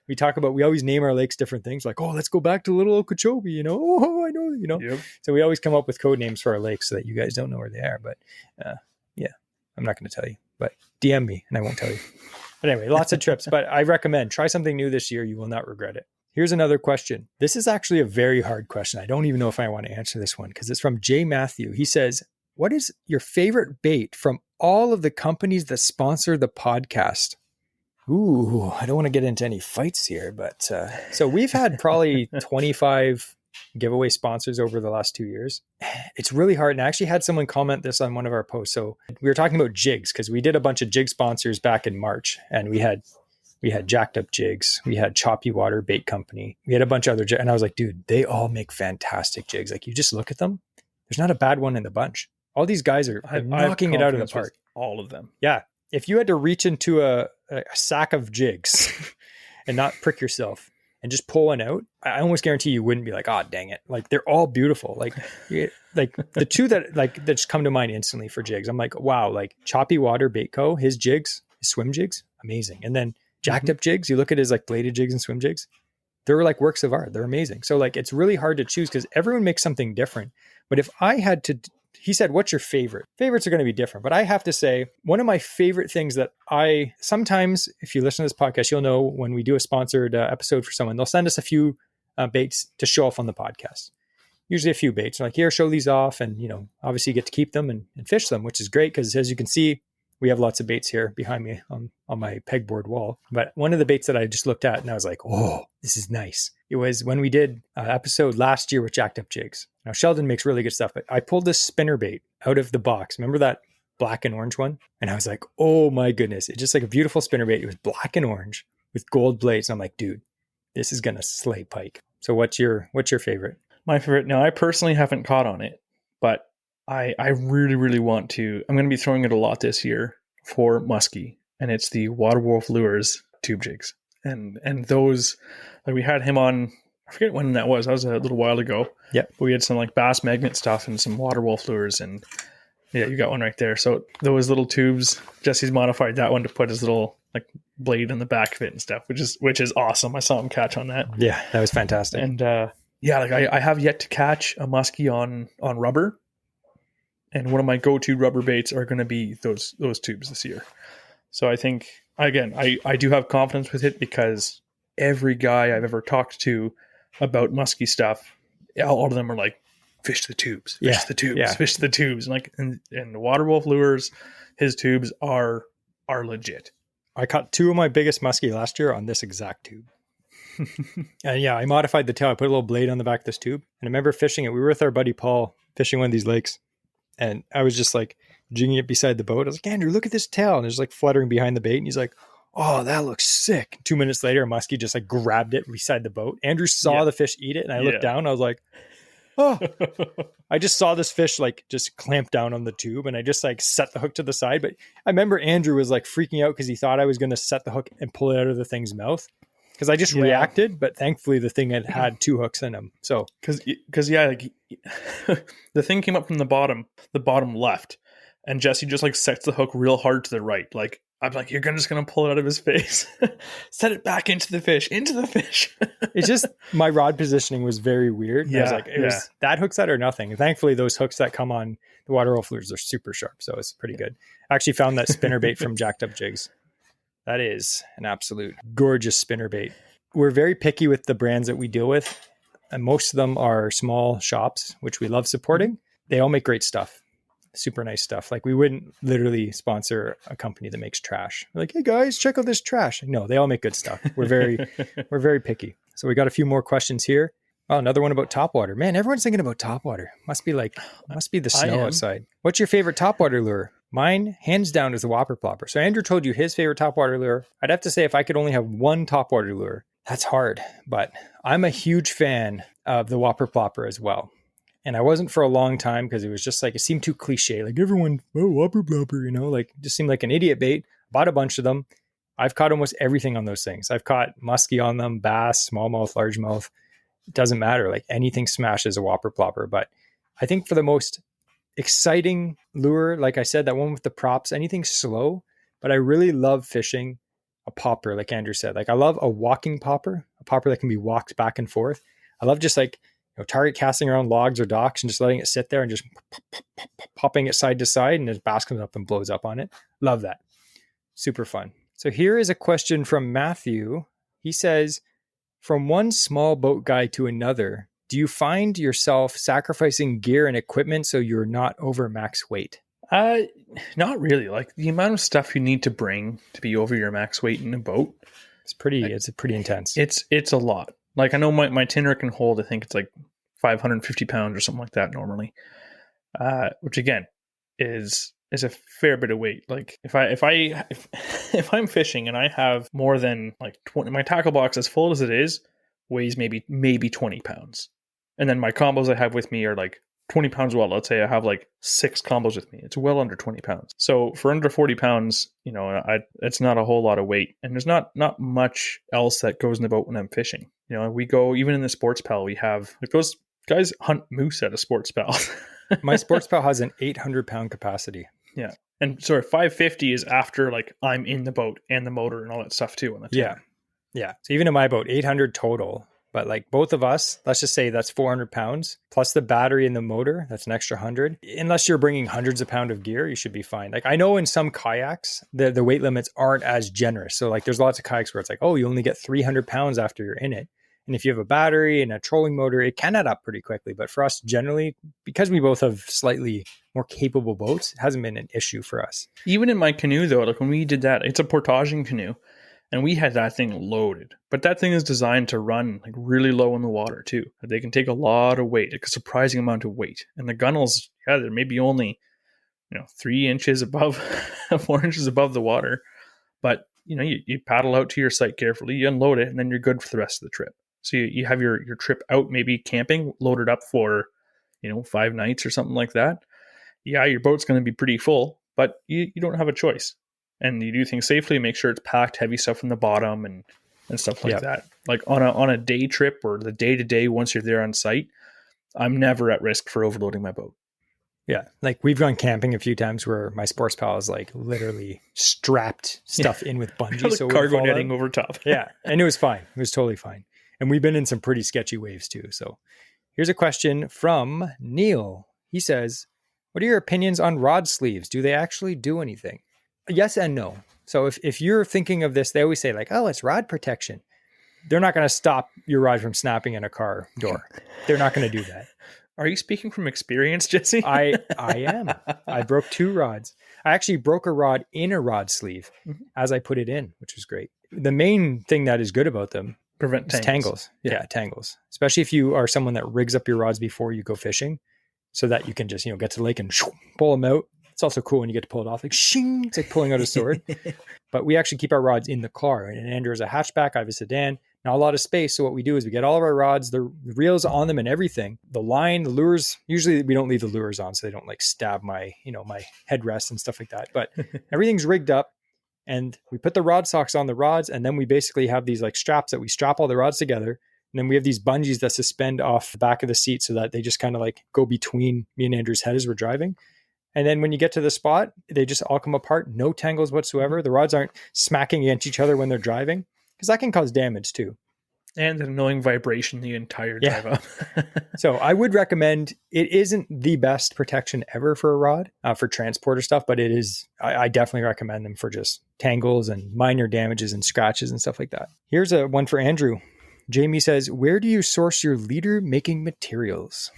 we always name our lakes different things. Like, oh, let's go back to Little Okeechobee, Oh, I know, Yep. So we always come up with code names for our lakes so that you guys don't know where they are. But yeah, I'm not going to tell you, but DM me and I won't tell you. But anyway, lots of trips, but I recommend try something new this year. You will not regret it. Here's another question. This is actually a very hard question. I don't even know if I want to answer this one because it's from Jay Matthew. He says, what is your favorite bait from all of the companies that sponsor the podcast? Ooh, I don't want to get into any fights here, but so we've had probably 25 giveaway sponsors over the last 2 years. It's really hard. And I actually had someone comment this on one of our posts. So we were talking about jigs because we did a bunch of jig sponsors back in March, and we had Jacked Up Jigs, we had Choppy Water Bait Company, we had a bunch of other jigs, and I was like, dude, they all make fantastic jigs. Like, you just look at them, there's not a bad one in the bunch. All these guys are knocking it out of the park. All of them. Yeah. If you had to reach into a sack of jigs and not prick yourself and just pull one out, I almost guarantee you wouldn't be like, oh, dang it. Like, they're all beautiful. Like the two that just come to mind instantly for jigs, I'm like, wow, like Choppy Water Bait Co., his jigs, his swim jigs, amazing. And then Jacked Up Jigs, you look at his like bladed jigs and swim jigs, they're like works of art. They're amazing. So like, it's really hard to choose because everyone makes something different. But if I had to, he said, what's your favorite? Favorites are going to be different. But I have to say, one of my favorite things that sometimes, if you listen to this podcast, you'll know when we do a sponsored episode for someone, they'll send us a few baits to show off on the podcast. Usually a few baits. Like, here, show these off. And, obviously you get to keep them and fish them, which is great because as you can see, we have lots of baits here behind me on my pegboard wall. But one of the baits that I just looked at and I was like, oh, this is nice. It was when we did an episode last year with Jacked Up Jigs. Now, Sheldon makes really good stuff, but I pulled this spinner bait out of the box. Remember that black and orange one? And I was like, oh my goodness. It's just like a beautiful spinner bait. It was black and orange with gold blades. And I'm like, dude, this is going to slay pike. So what's your favorite? My favorite. Now, I personally haven't caught on it, but I really, really want to. I'm going to be throwing it a lot this year for muskie, and it's the Water Wolf Lures tube jigs. And those, like, we had him on, I forget when that was. That was a little while ago. Yeah. But we had some like bass magnet stuff and some Water Wolf lures, and yeah, you got one right there. So those little tubes, Jesse's modified that one to put his little like blade in the back of it and stuff, which is awesome. I saw him catch on that. Yeah, that was fantastic. And yeah, like I have yet to catch a muskie on rubber. And one of my go-to rubber baits are going to be those tubes this year. So I think, again, I do have confidence with it because every guy I've ever talked to about musky stuff, all of them are like, fish the tubes, fish the tubes, fish the tubes. And the Water Wolf Lures, his tubes are legit. I caught two of my biggest muskie last year on this exact tube. And yeah, I modified the tail. I put a little blade on the back of this tube. And I remember fishing it. We were with our buddy Paul fishing one of these lakes. And I was just like jigging it beside the boat. I was like, Andrew, look at this tail. And it's like fluttering behind the bait. And he's like, oh, that looks sick. 2 minutes later, a muskie just like grabbed it beside the boat. Andrew saw the fish eat it. And I looked down. I was like, oh, I just saw this fish like just clamp down on the tube. And I just like set the hook to the side. But I remember Andrew was like freaking out because he thought I was going to set the hook and pull it out of the thing's mouth. Because I just reacted, but thankfully the thing had two hooks in them. So, because like the thing came up from the bottom left, and Jesse just like sets the hook real hard to the right. Like, I'm like, you're just gonna pull it out of his face, set it back into the fish. It's just my rod positioning was very weird. Yeah, I was like, it was that hook set or nothing. And thankfully, those hooks that come on the Water Wolf Lures are super sharp, so it's pretty good. I actually found that spinner bait from Jacked Up Jigs. That is an absolute gorgeous spinner bait. We're very picky with the brands that we deal with. And most of them are small shops, which we love supporting. They all make great stuff. Super nice stuff. Like, we wouldn't literally sponsor a company that makes trash. We're like, hey guys, check out this trash. No, they all make good stuff. We're very picky. So we got a few more questions here. Oh, another one about topwater. Man, everyone's thinking about topwater. Must be the snow outside. What's your favorite topwater lure? Mine, hands down, is the Whopper Plopper. So Andrew told you his favorite topwater lure. I'd have to say if I could only have one topwater lure, that's hard. But I'm a huge fan of the Whopper Plopper as well. And I wasn't for a long time because it was just like, it seemed too cliche. Like everyone, oh, Whopper Plopper, like it just seemed like an idiot bait. Bought a bunch of them. I've caught almost everything on those things. I've caught muskie on them, bass, smallmouth, largemouth. It doesn't matter. Like anything smashes a Whopper Plopper. But I think for the most exciting lure, like I said, that one with the props, anything slow, but I really love fishing a popper, like Andrew said. Like, I love a walking popper, a popper that can be walked back and forth. I love just like, target casting around logs or docks and just letting it sit there and just popping it side to side, and his bass comes up and blows up on it. Love that. Super fun. So here is a question from Matthew. He says, from one small boat guy to another, do you find yourself sacrificing gear and equipment so you're not over max weight? Not really. Like, the amount of stuff you need to bring to be over your max weight in a boat, it's pretty intense. It's a lot. Like, I know my tinner can hold, I think it's like 550 pounds or something like that normally, which again is a fair bit of weight. Like if if I'm fishing and I have more than like 20, my tackle box as full as it is weighs maybe 20 pounds, and then my combos I have with me are like 20 pounds. Well, let's say I have like 6 combos with me. It's well under 20 pounds. So for under 40 pounds, it's not a whole lot of weight, and there's not much else that goes in the boat when I'm fishing. We go, even in the sports pal, we have like those guys hunt moose at a sports pal. My sports pal has an 800-pound capacity. Yeah. And sorry, 550 is after like I'm in the boat and the motor and all that stuff too on the tank. Yeah. So even in my boat, 800 total. But like both of us, let's just say that's 400 pounds plus the battery and the motor. That's an extra 100. Unless you're bringing hundreds of pounds of gear, you should be fine. Like I know in some kayaks, the weight limits aren't as generous. So like there's lots of kayaks where it's like, oh, you only get 300 pounds after you're in it. And if you have a battery and a trolling motor, it can add up pretty quickly. But for us, generally, because we both have slightly more capable boats, it hasn't been an issue for us. Even in my canoe, though, like when we did that, it's a portaging canoe, and we had that thing loaded. But that thing is designed to run like really low in the water, too. They can take a lot of weight, like a surprising amount of weight. And the gunnels, they're maybe only 3 inches above, 4 inches above the water. But, you paddle out to your site carefully, you unload it, and then you're good for the rest of the trip. So you have your trip out, maybe camping, loaded up for, 5 nights or something like that. Yeah, your boat's going to be pretty full, but you don't have a choice. And you do things safely, make sure it's packed, heavy stuff in the bottom and stuff like that. Like on a day trip or the day-to-day, once you're there on site, I'm never at risk for overloading my boat. Yeah, like we've gone camping a few times where my sports pal is like literally strapped stuff in with bungees. Like so cargo netting over top. Yeah, and it was fine. It was totally fine. And we've been in some pretty sketchy waves too. So here's a question from Neil. He says, what are your opinions on rod sleeves? Do they actually do anything? Yes and no. So if you're thinking of this, they always say like, oh, it's rod protection. They're not going to stop your rod from snapping in a car door. They're not going to do that. Are you speaking from experience, Jesse? I am. I broke 2 rods. I actually broke a rod in a rod sleeve as I put it in, which was great. The main thing that is good about them prevent tangles. Yeah, tangles. Especially if you are someone that rigs up your rods before you go fishing so that you can just, get to the lake and pull them out. It's also cool when you get to pull it off. Like, shing, it's like pulling out a sword. But we actually keep our rods in the car. And Andrew has a hatchback. I have a sedan. Not a lot of space. So what we do is we get all of our rods, the reels on them and everything. The line, the lures, usually we don't leave the lures on so they don't like stab my, my headrest and stuff like that. But everything's rigged up. And we put the rod socks on the rods, and then we basically have these like straps that we strap all the rods together. And then we have these bungees that suspend off the back of the seat so that they just kind of like go between me and Andrew's head as we're driving. And then when you get to the spot, they just all come apart. No tangles whatsoever. The rods aren't smacking against each other when they're driving, because that can cause damage too. And an annoying vibration the entire drive up. So I would recommend, it isn't the best protection ever for a rod, for transporter stuff, but it is, I definitely recommend them for just tangles and minor damages and scratches and stuff like that. Here's a one for Andrew. Jamie says, where do you source your leader making materials?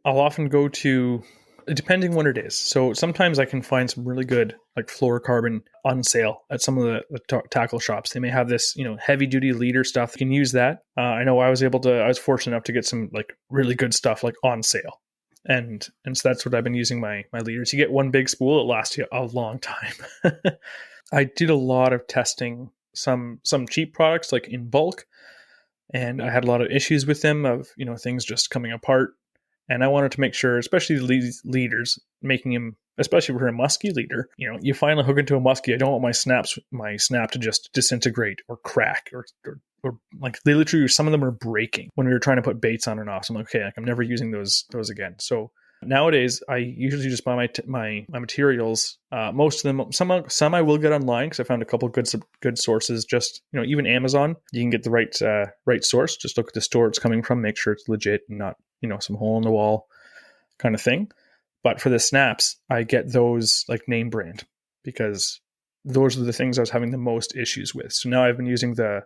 I'll often go to, depending what it is. So sometimes I can find some really good like fluorocarbon on sale at some of the tackle shops. They may have this, heavy duty leader stuff. You can use that. I know I was fortunate enough to get some like really good stuff like on sale. And so that's what I've been using my leaders. You get one big spool, it lasts you a long time. I did a lot of testing, some cheap products like in bulk, and I had a lot of issues with them of, things just coming apart. And I wanted to make sure, especially these leaders, making them, especially for a musky leader, you finally hook into a musky. I don't want my snap to just disintegrate or crack or like they literally, some of them are breaking when we were trying to put baits on and off. So I'm like, okay, I'm never using those again. So nowadays I usually just buy my materials. Most of them, some I will get online because I found a couple good sources. Just, even Amazon, you can get the right source. Just look at the store it's coming from, make sure it's legit and not, some hole in the wall kind of thing. But for the snaps, I get those like name brand because those are the things I was having the most issues with. So now I've been using the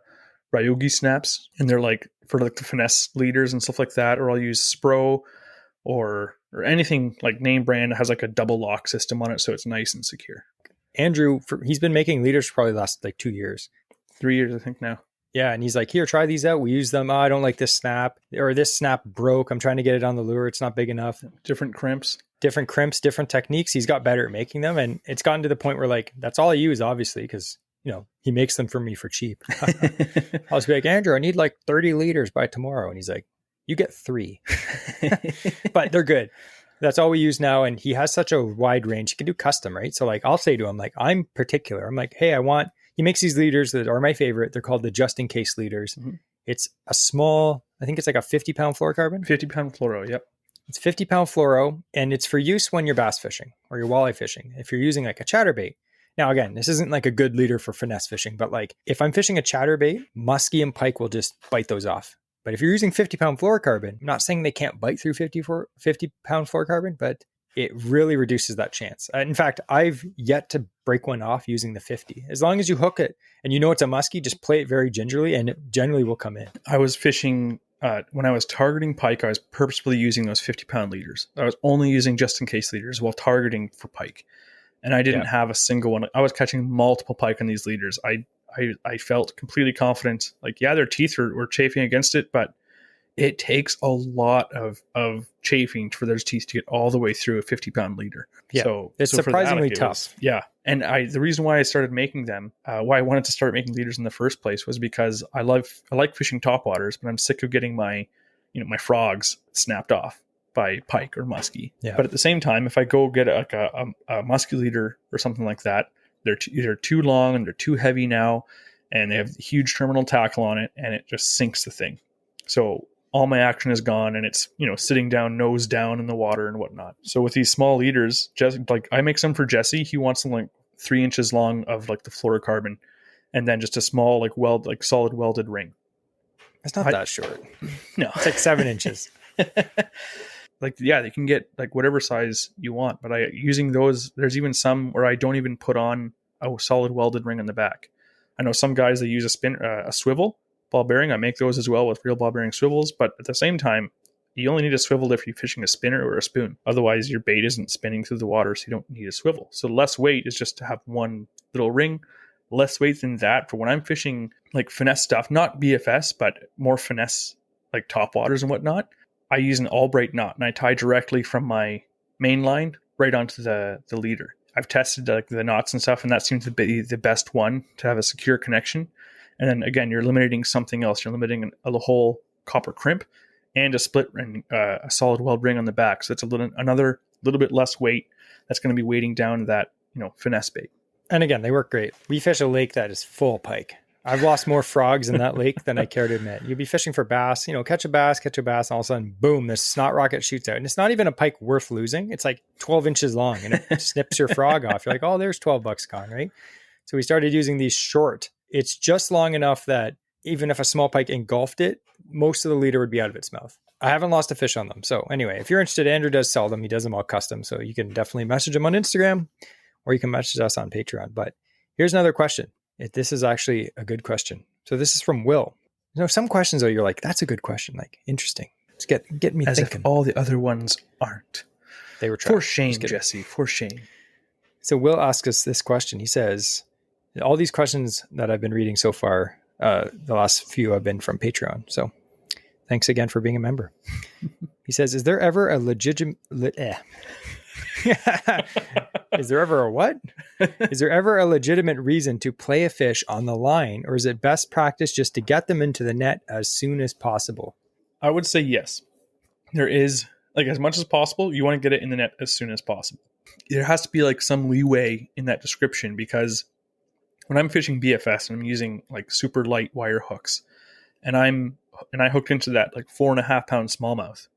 Ryogi snaps, and they're like for like the finesse leaders and stuff like that, or I'll use Spro or anything like name brand that has like a double lock system on it, so it's nice and secure. Andrew, he's been making leaders for probably the last like 2 years. 3 years, I think now. Yeah, and he's like, here, try these out. We use them. Oh, I don't like this snap, or this snap broke. I'm trying to get it on the lure. It's not big enough. Different crimps. Different crimps, different techniques. He's got better at making them. And it's gotten to the point where like, that's all I use, obviously, because, you know, he makes them for me for cheap. I was like, Andrew, I need like 30 liters by tomorrow. And he's like, you get 3. But they're good. That's all we use now. And he has such a wide range. He can do custom, right? So like, I'll say to him, like, I'm particular. I'm like, hey, he makes these leaders that are my favorite. They're called the just in case leaders. Mm-hmm. It's a small, I think it's like a 50-pound fluorocarbon. 50-pound fluoro, yep. It's 50-pound fluoro, and it's for use when you're bass fishing or you're walleye fishing. If you're using like a chatterbait. Now, again, this isn't like a good leader for finesse fishing, but like if I'm fishing a chatterbait, muskie and pike will just bite those off. But if you're using 50-pound fluorocarbon, I'm not saying they can't bite through 50-pound fluorocarbon, but it really reduces that chance. In fact, I've yet to break one off using the 50. As long as you hook it and you know it's a muskie, just play it very gingerly and it generally will come in. I was fishing, when I was targeting pike, I was purposefully using those 50-pound leaders. I was only using just in case leaders while targeting for pike. And I didn't have a single one. I was catching multiple pike on these leaders. I felt completely confident. Like, yeah, their teeth were chafing against it, but it takes a lot of chafing for those teeth to get all the way through a 50-pound leader. Yeah, so it's surprisingly tough. And the reason why I started making them, why I wanted to start making leaders in the first place was because I like fishing topwaters, but I'm sick of getting my frogs snapped off by pike or muskie. Yeah. But at the same time, if I go get like a muskie leader or something like that, they're either too long and they're too heavy now, and they have huge terminal tackle on it, and it just sinks the thing. So all my action is gone, and it's, sitting down, nose down in the water and whatnot. So with these small leaders, like I make some for Jesse. He wants them like 3 inches long of like the fluorocarbon, and then just a small like solid welded ring. It's not that short. No, it's like 7 inches. They can get like whatever size you want, but using those, there's even some where I don't even put on a solid welded ring on the back. I know some guys, they use a swivel ball bearing. I make those as well with real ball bearing swivels, but at the same time, you only need a swivel if you're fishing a spinner or a spoon. Otherwise, your bait isn't spinning through the water, so you don't need a swivel. So less weight is just to have one little ring. Less weight than that for when I'm fishing like finesse stuff, not BFS, but more finesse like topwaters and whatnot. I use an Albright knot, and I tie directly from my main line right onto the leader. I've tested like the knots and stuff, and that seems to be the best one to have a secure connection. And then again, you're eliminating something else. You're eliminating a whole copper crimp and a split ring, a solid weld ring on the back. So it's another little bit less weight that's going to be weighting down that finesse bait. And again, they work great. We fish a lake that is full pike. I've lost more frogs in that lake than I care to admit. You'll be fishing for bass, catch a bass, and all of a sudden, boom, this snot rocket shoots out. And it's not even a pike worth losing. It's like 12 inches long and it snips your frog off. You're like, oh, there's $12 gone, right? So we started using these short. It's just long enough that even if a small pike engulfed it, most of the leader would be out of its mouth. I haven't lost a fish on them. So anyway, if you're interested, Andrew does sell them. He does them all custom. So you can definitely message him on Instagram or you can message us on Patreon. But here's another question. This is actually a good question. So this is from Will. Some questions though, you're like, that's a good question. Like, interesting. It's get me as thinking. If all the other ones aren't. They were trash. For shame, Jesse. For shame. So Will asks us this question. He says, all these questions that I've been reading so far, the last few have been from Patreon. So thanks again for being a member. He says, is there ever a legitimate... Is there ever a what? Is there ever a legitimate reason to play a fish on the line, or is it best practice just to get them into the net as soon as possible? I would say yes. There is, like, as much as possible, you want to get it in the net as soon as possible. There has to be like some leeway in that description, because when I'm fishing BFS and I'm using like super light wire hooks, and I hooked into that like 4.5 pound smallmouth,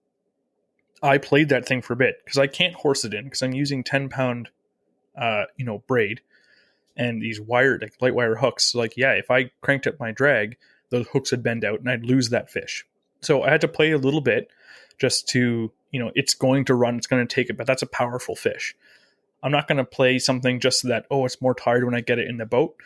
I played that thing for a bit because I can't horse it in because I'm using 10-pound, braid and these light wire hooks. So like, yeah, if I cranked up my drag, those hooks would bend out and I'd lose that fish. So I had to play a little bit just to, it's going to run, it's going to take it, but that's a powerful fish. I'm not going to play something just so that, it's more tired when I get it in the boat.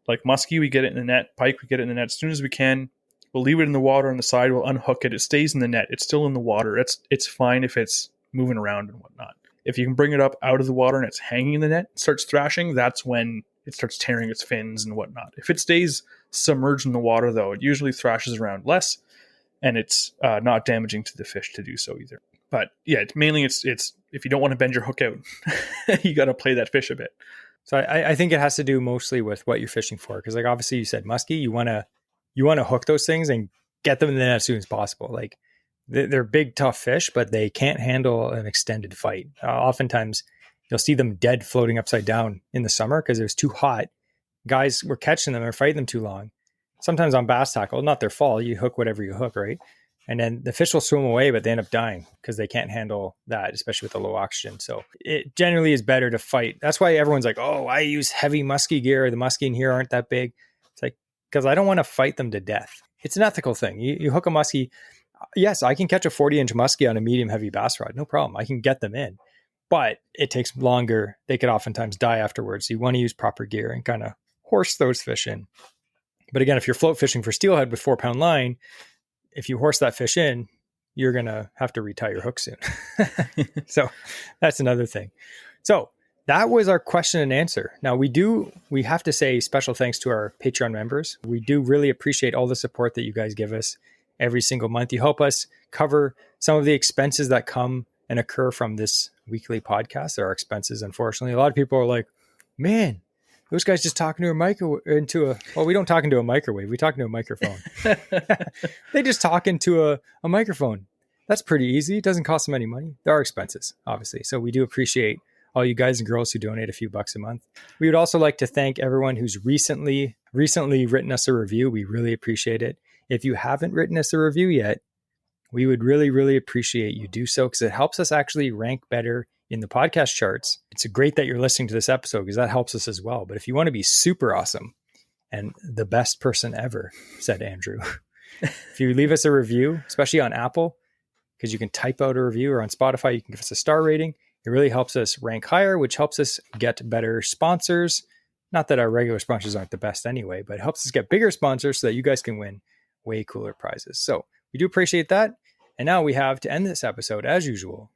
Like muskie, we get it in the net. Pike, we get it in the net as soon as we can. We'll leave it in the water on the side. We'll unhook it. It stays in the net. It's still in the water. It's fine if it's moving around and whatnot. If you can bring it up out of the water and it's hanging in the net, starts thrashing, that's when it starts tearing its fins and whatnot. If it stays submerged in the water, though, it usually thrashes around less, and it's not damaging to the fish to do so either. But yeah, mainly it's if you don't want to bend your hook out, you got to play that fish a bit. So I think it has to do mostly with what you're fishing for. Because like obviously you said muskie, you want to hook those things and get them in the net as soon as possible. Like they're big, tough fish, but they can't handle an extended fight. Oftentimes you'll see them dead floating upside down in the summer because it was too hot. Guys were catching them or fighting them too long. Sometimes on bass tackle, not their fault. You hook whatever you hook, right? And then the fish will swim away, but they end up dying because they can't handle that, especially with the low oxygen. So it generally is better to fight. That's why everyone's like, oh, I use heavy muskie gear. The muskie in here aren't that big. It's like, because I don't want to fight them to death. It's an ethical thing. You hook a muskie. Yes, I can catch a 40-inch muskie on a medium heavy bass rod. No problem. I can get them in. But it takes longer. They could oftentimes die afterwards. So you want to use proper gear and kind of horse those fish in. But again, if you're float fishing for steelhead with 4-pound line, if you horse that fish in, you're going to have to retie your hook soon. So that's another thing. So that was our question and answer. Now we have to say special thanks to our Patreon members. We do really appreciate all the support that you guys give us every single month. You help us cover some of the expenses that come and occur from this weekly podcast. There are expenses, unfortunately. A lot of people are like, man, those guys just talking to a well, we don't talk into a microwave. We talk into a microphone. They just talk into a microphone. That's pretty easy. It doesn't cost them any money. There are expenses, obviously. So we do appreciate all you guys and girls who donate a few bucks a month. We would also like to thank everyone who's recently written us a review. We really appreciate it. If you haven't written us a review yet, we would really, really appreciate you do so because it helps us actually rank better in the podcast charts. It's great that you're listening to this episode because that helps us as well. But if you want to be super awesome and the best person ever, said Andrew, if you leave us a review, especially on Apple, because you can type out a review, or on Spotify, you can give us a star rating. It really helps us rank higher, which helps us get better sponsors. Not that our regular sponsors aren't the best anyway, but it helps us get bigger sponsors so that you guys can win way cooler prizes. So we do appreciate that. And now we have, to end this episode, as usual,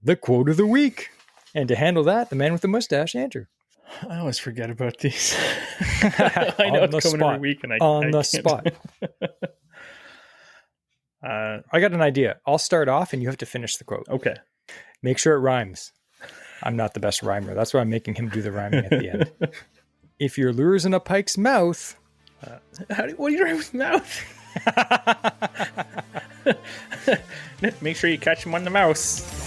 the quote of the week. And to handle that, the man with the mustache, Andrew. I always forget about these. I know it's coming every week, and I can't. Spot. I got an idea. I'll start off, and you have to finish the quote. Okay. Make sure it rhymes. I'm not the best rhymer. That's why I'm making him do the rhyming at the end. If your lure's in a pike's mouth. What do you rhyme with mouth? Make sure you catch him on the mouse.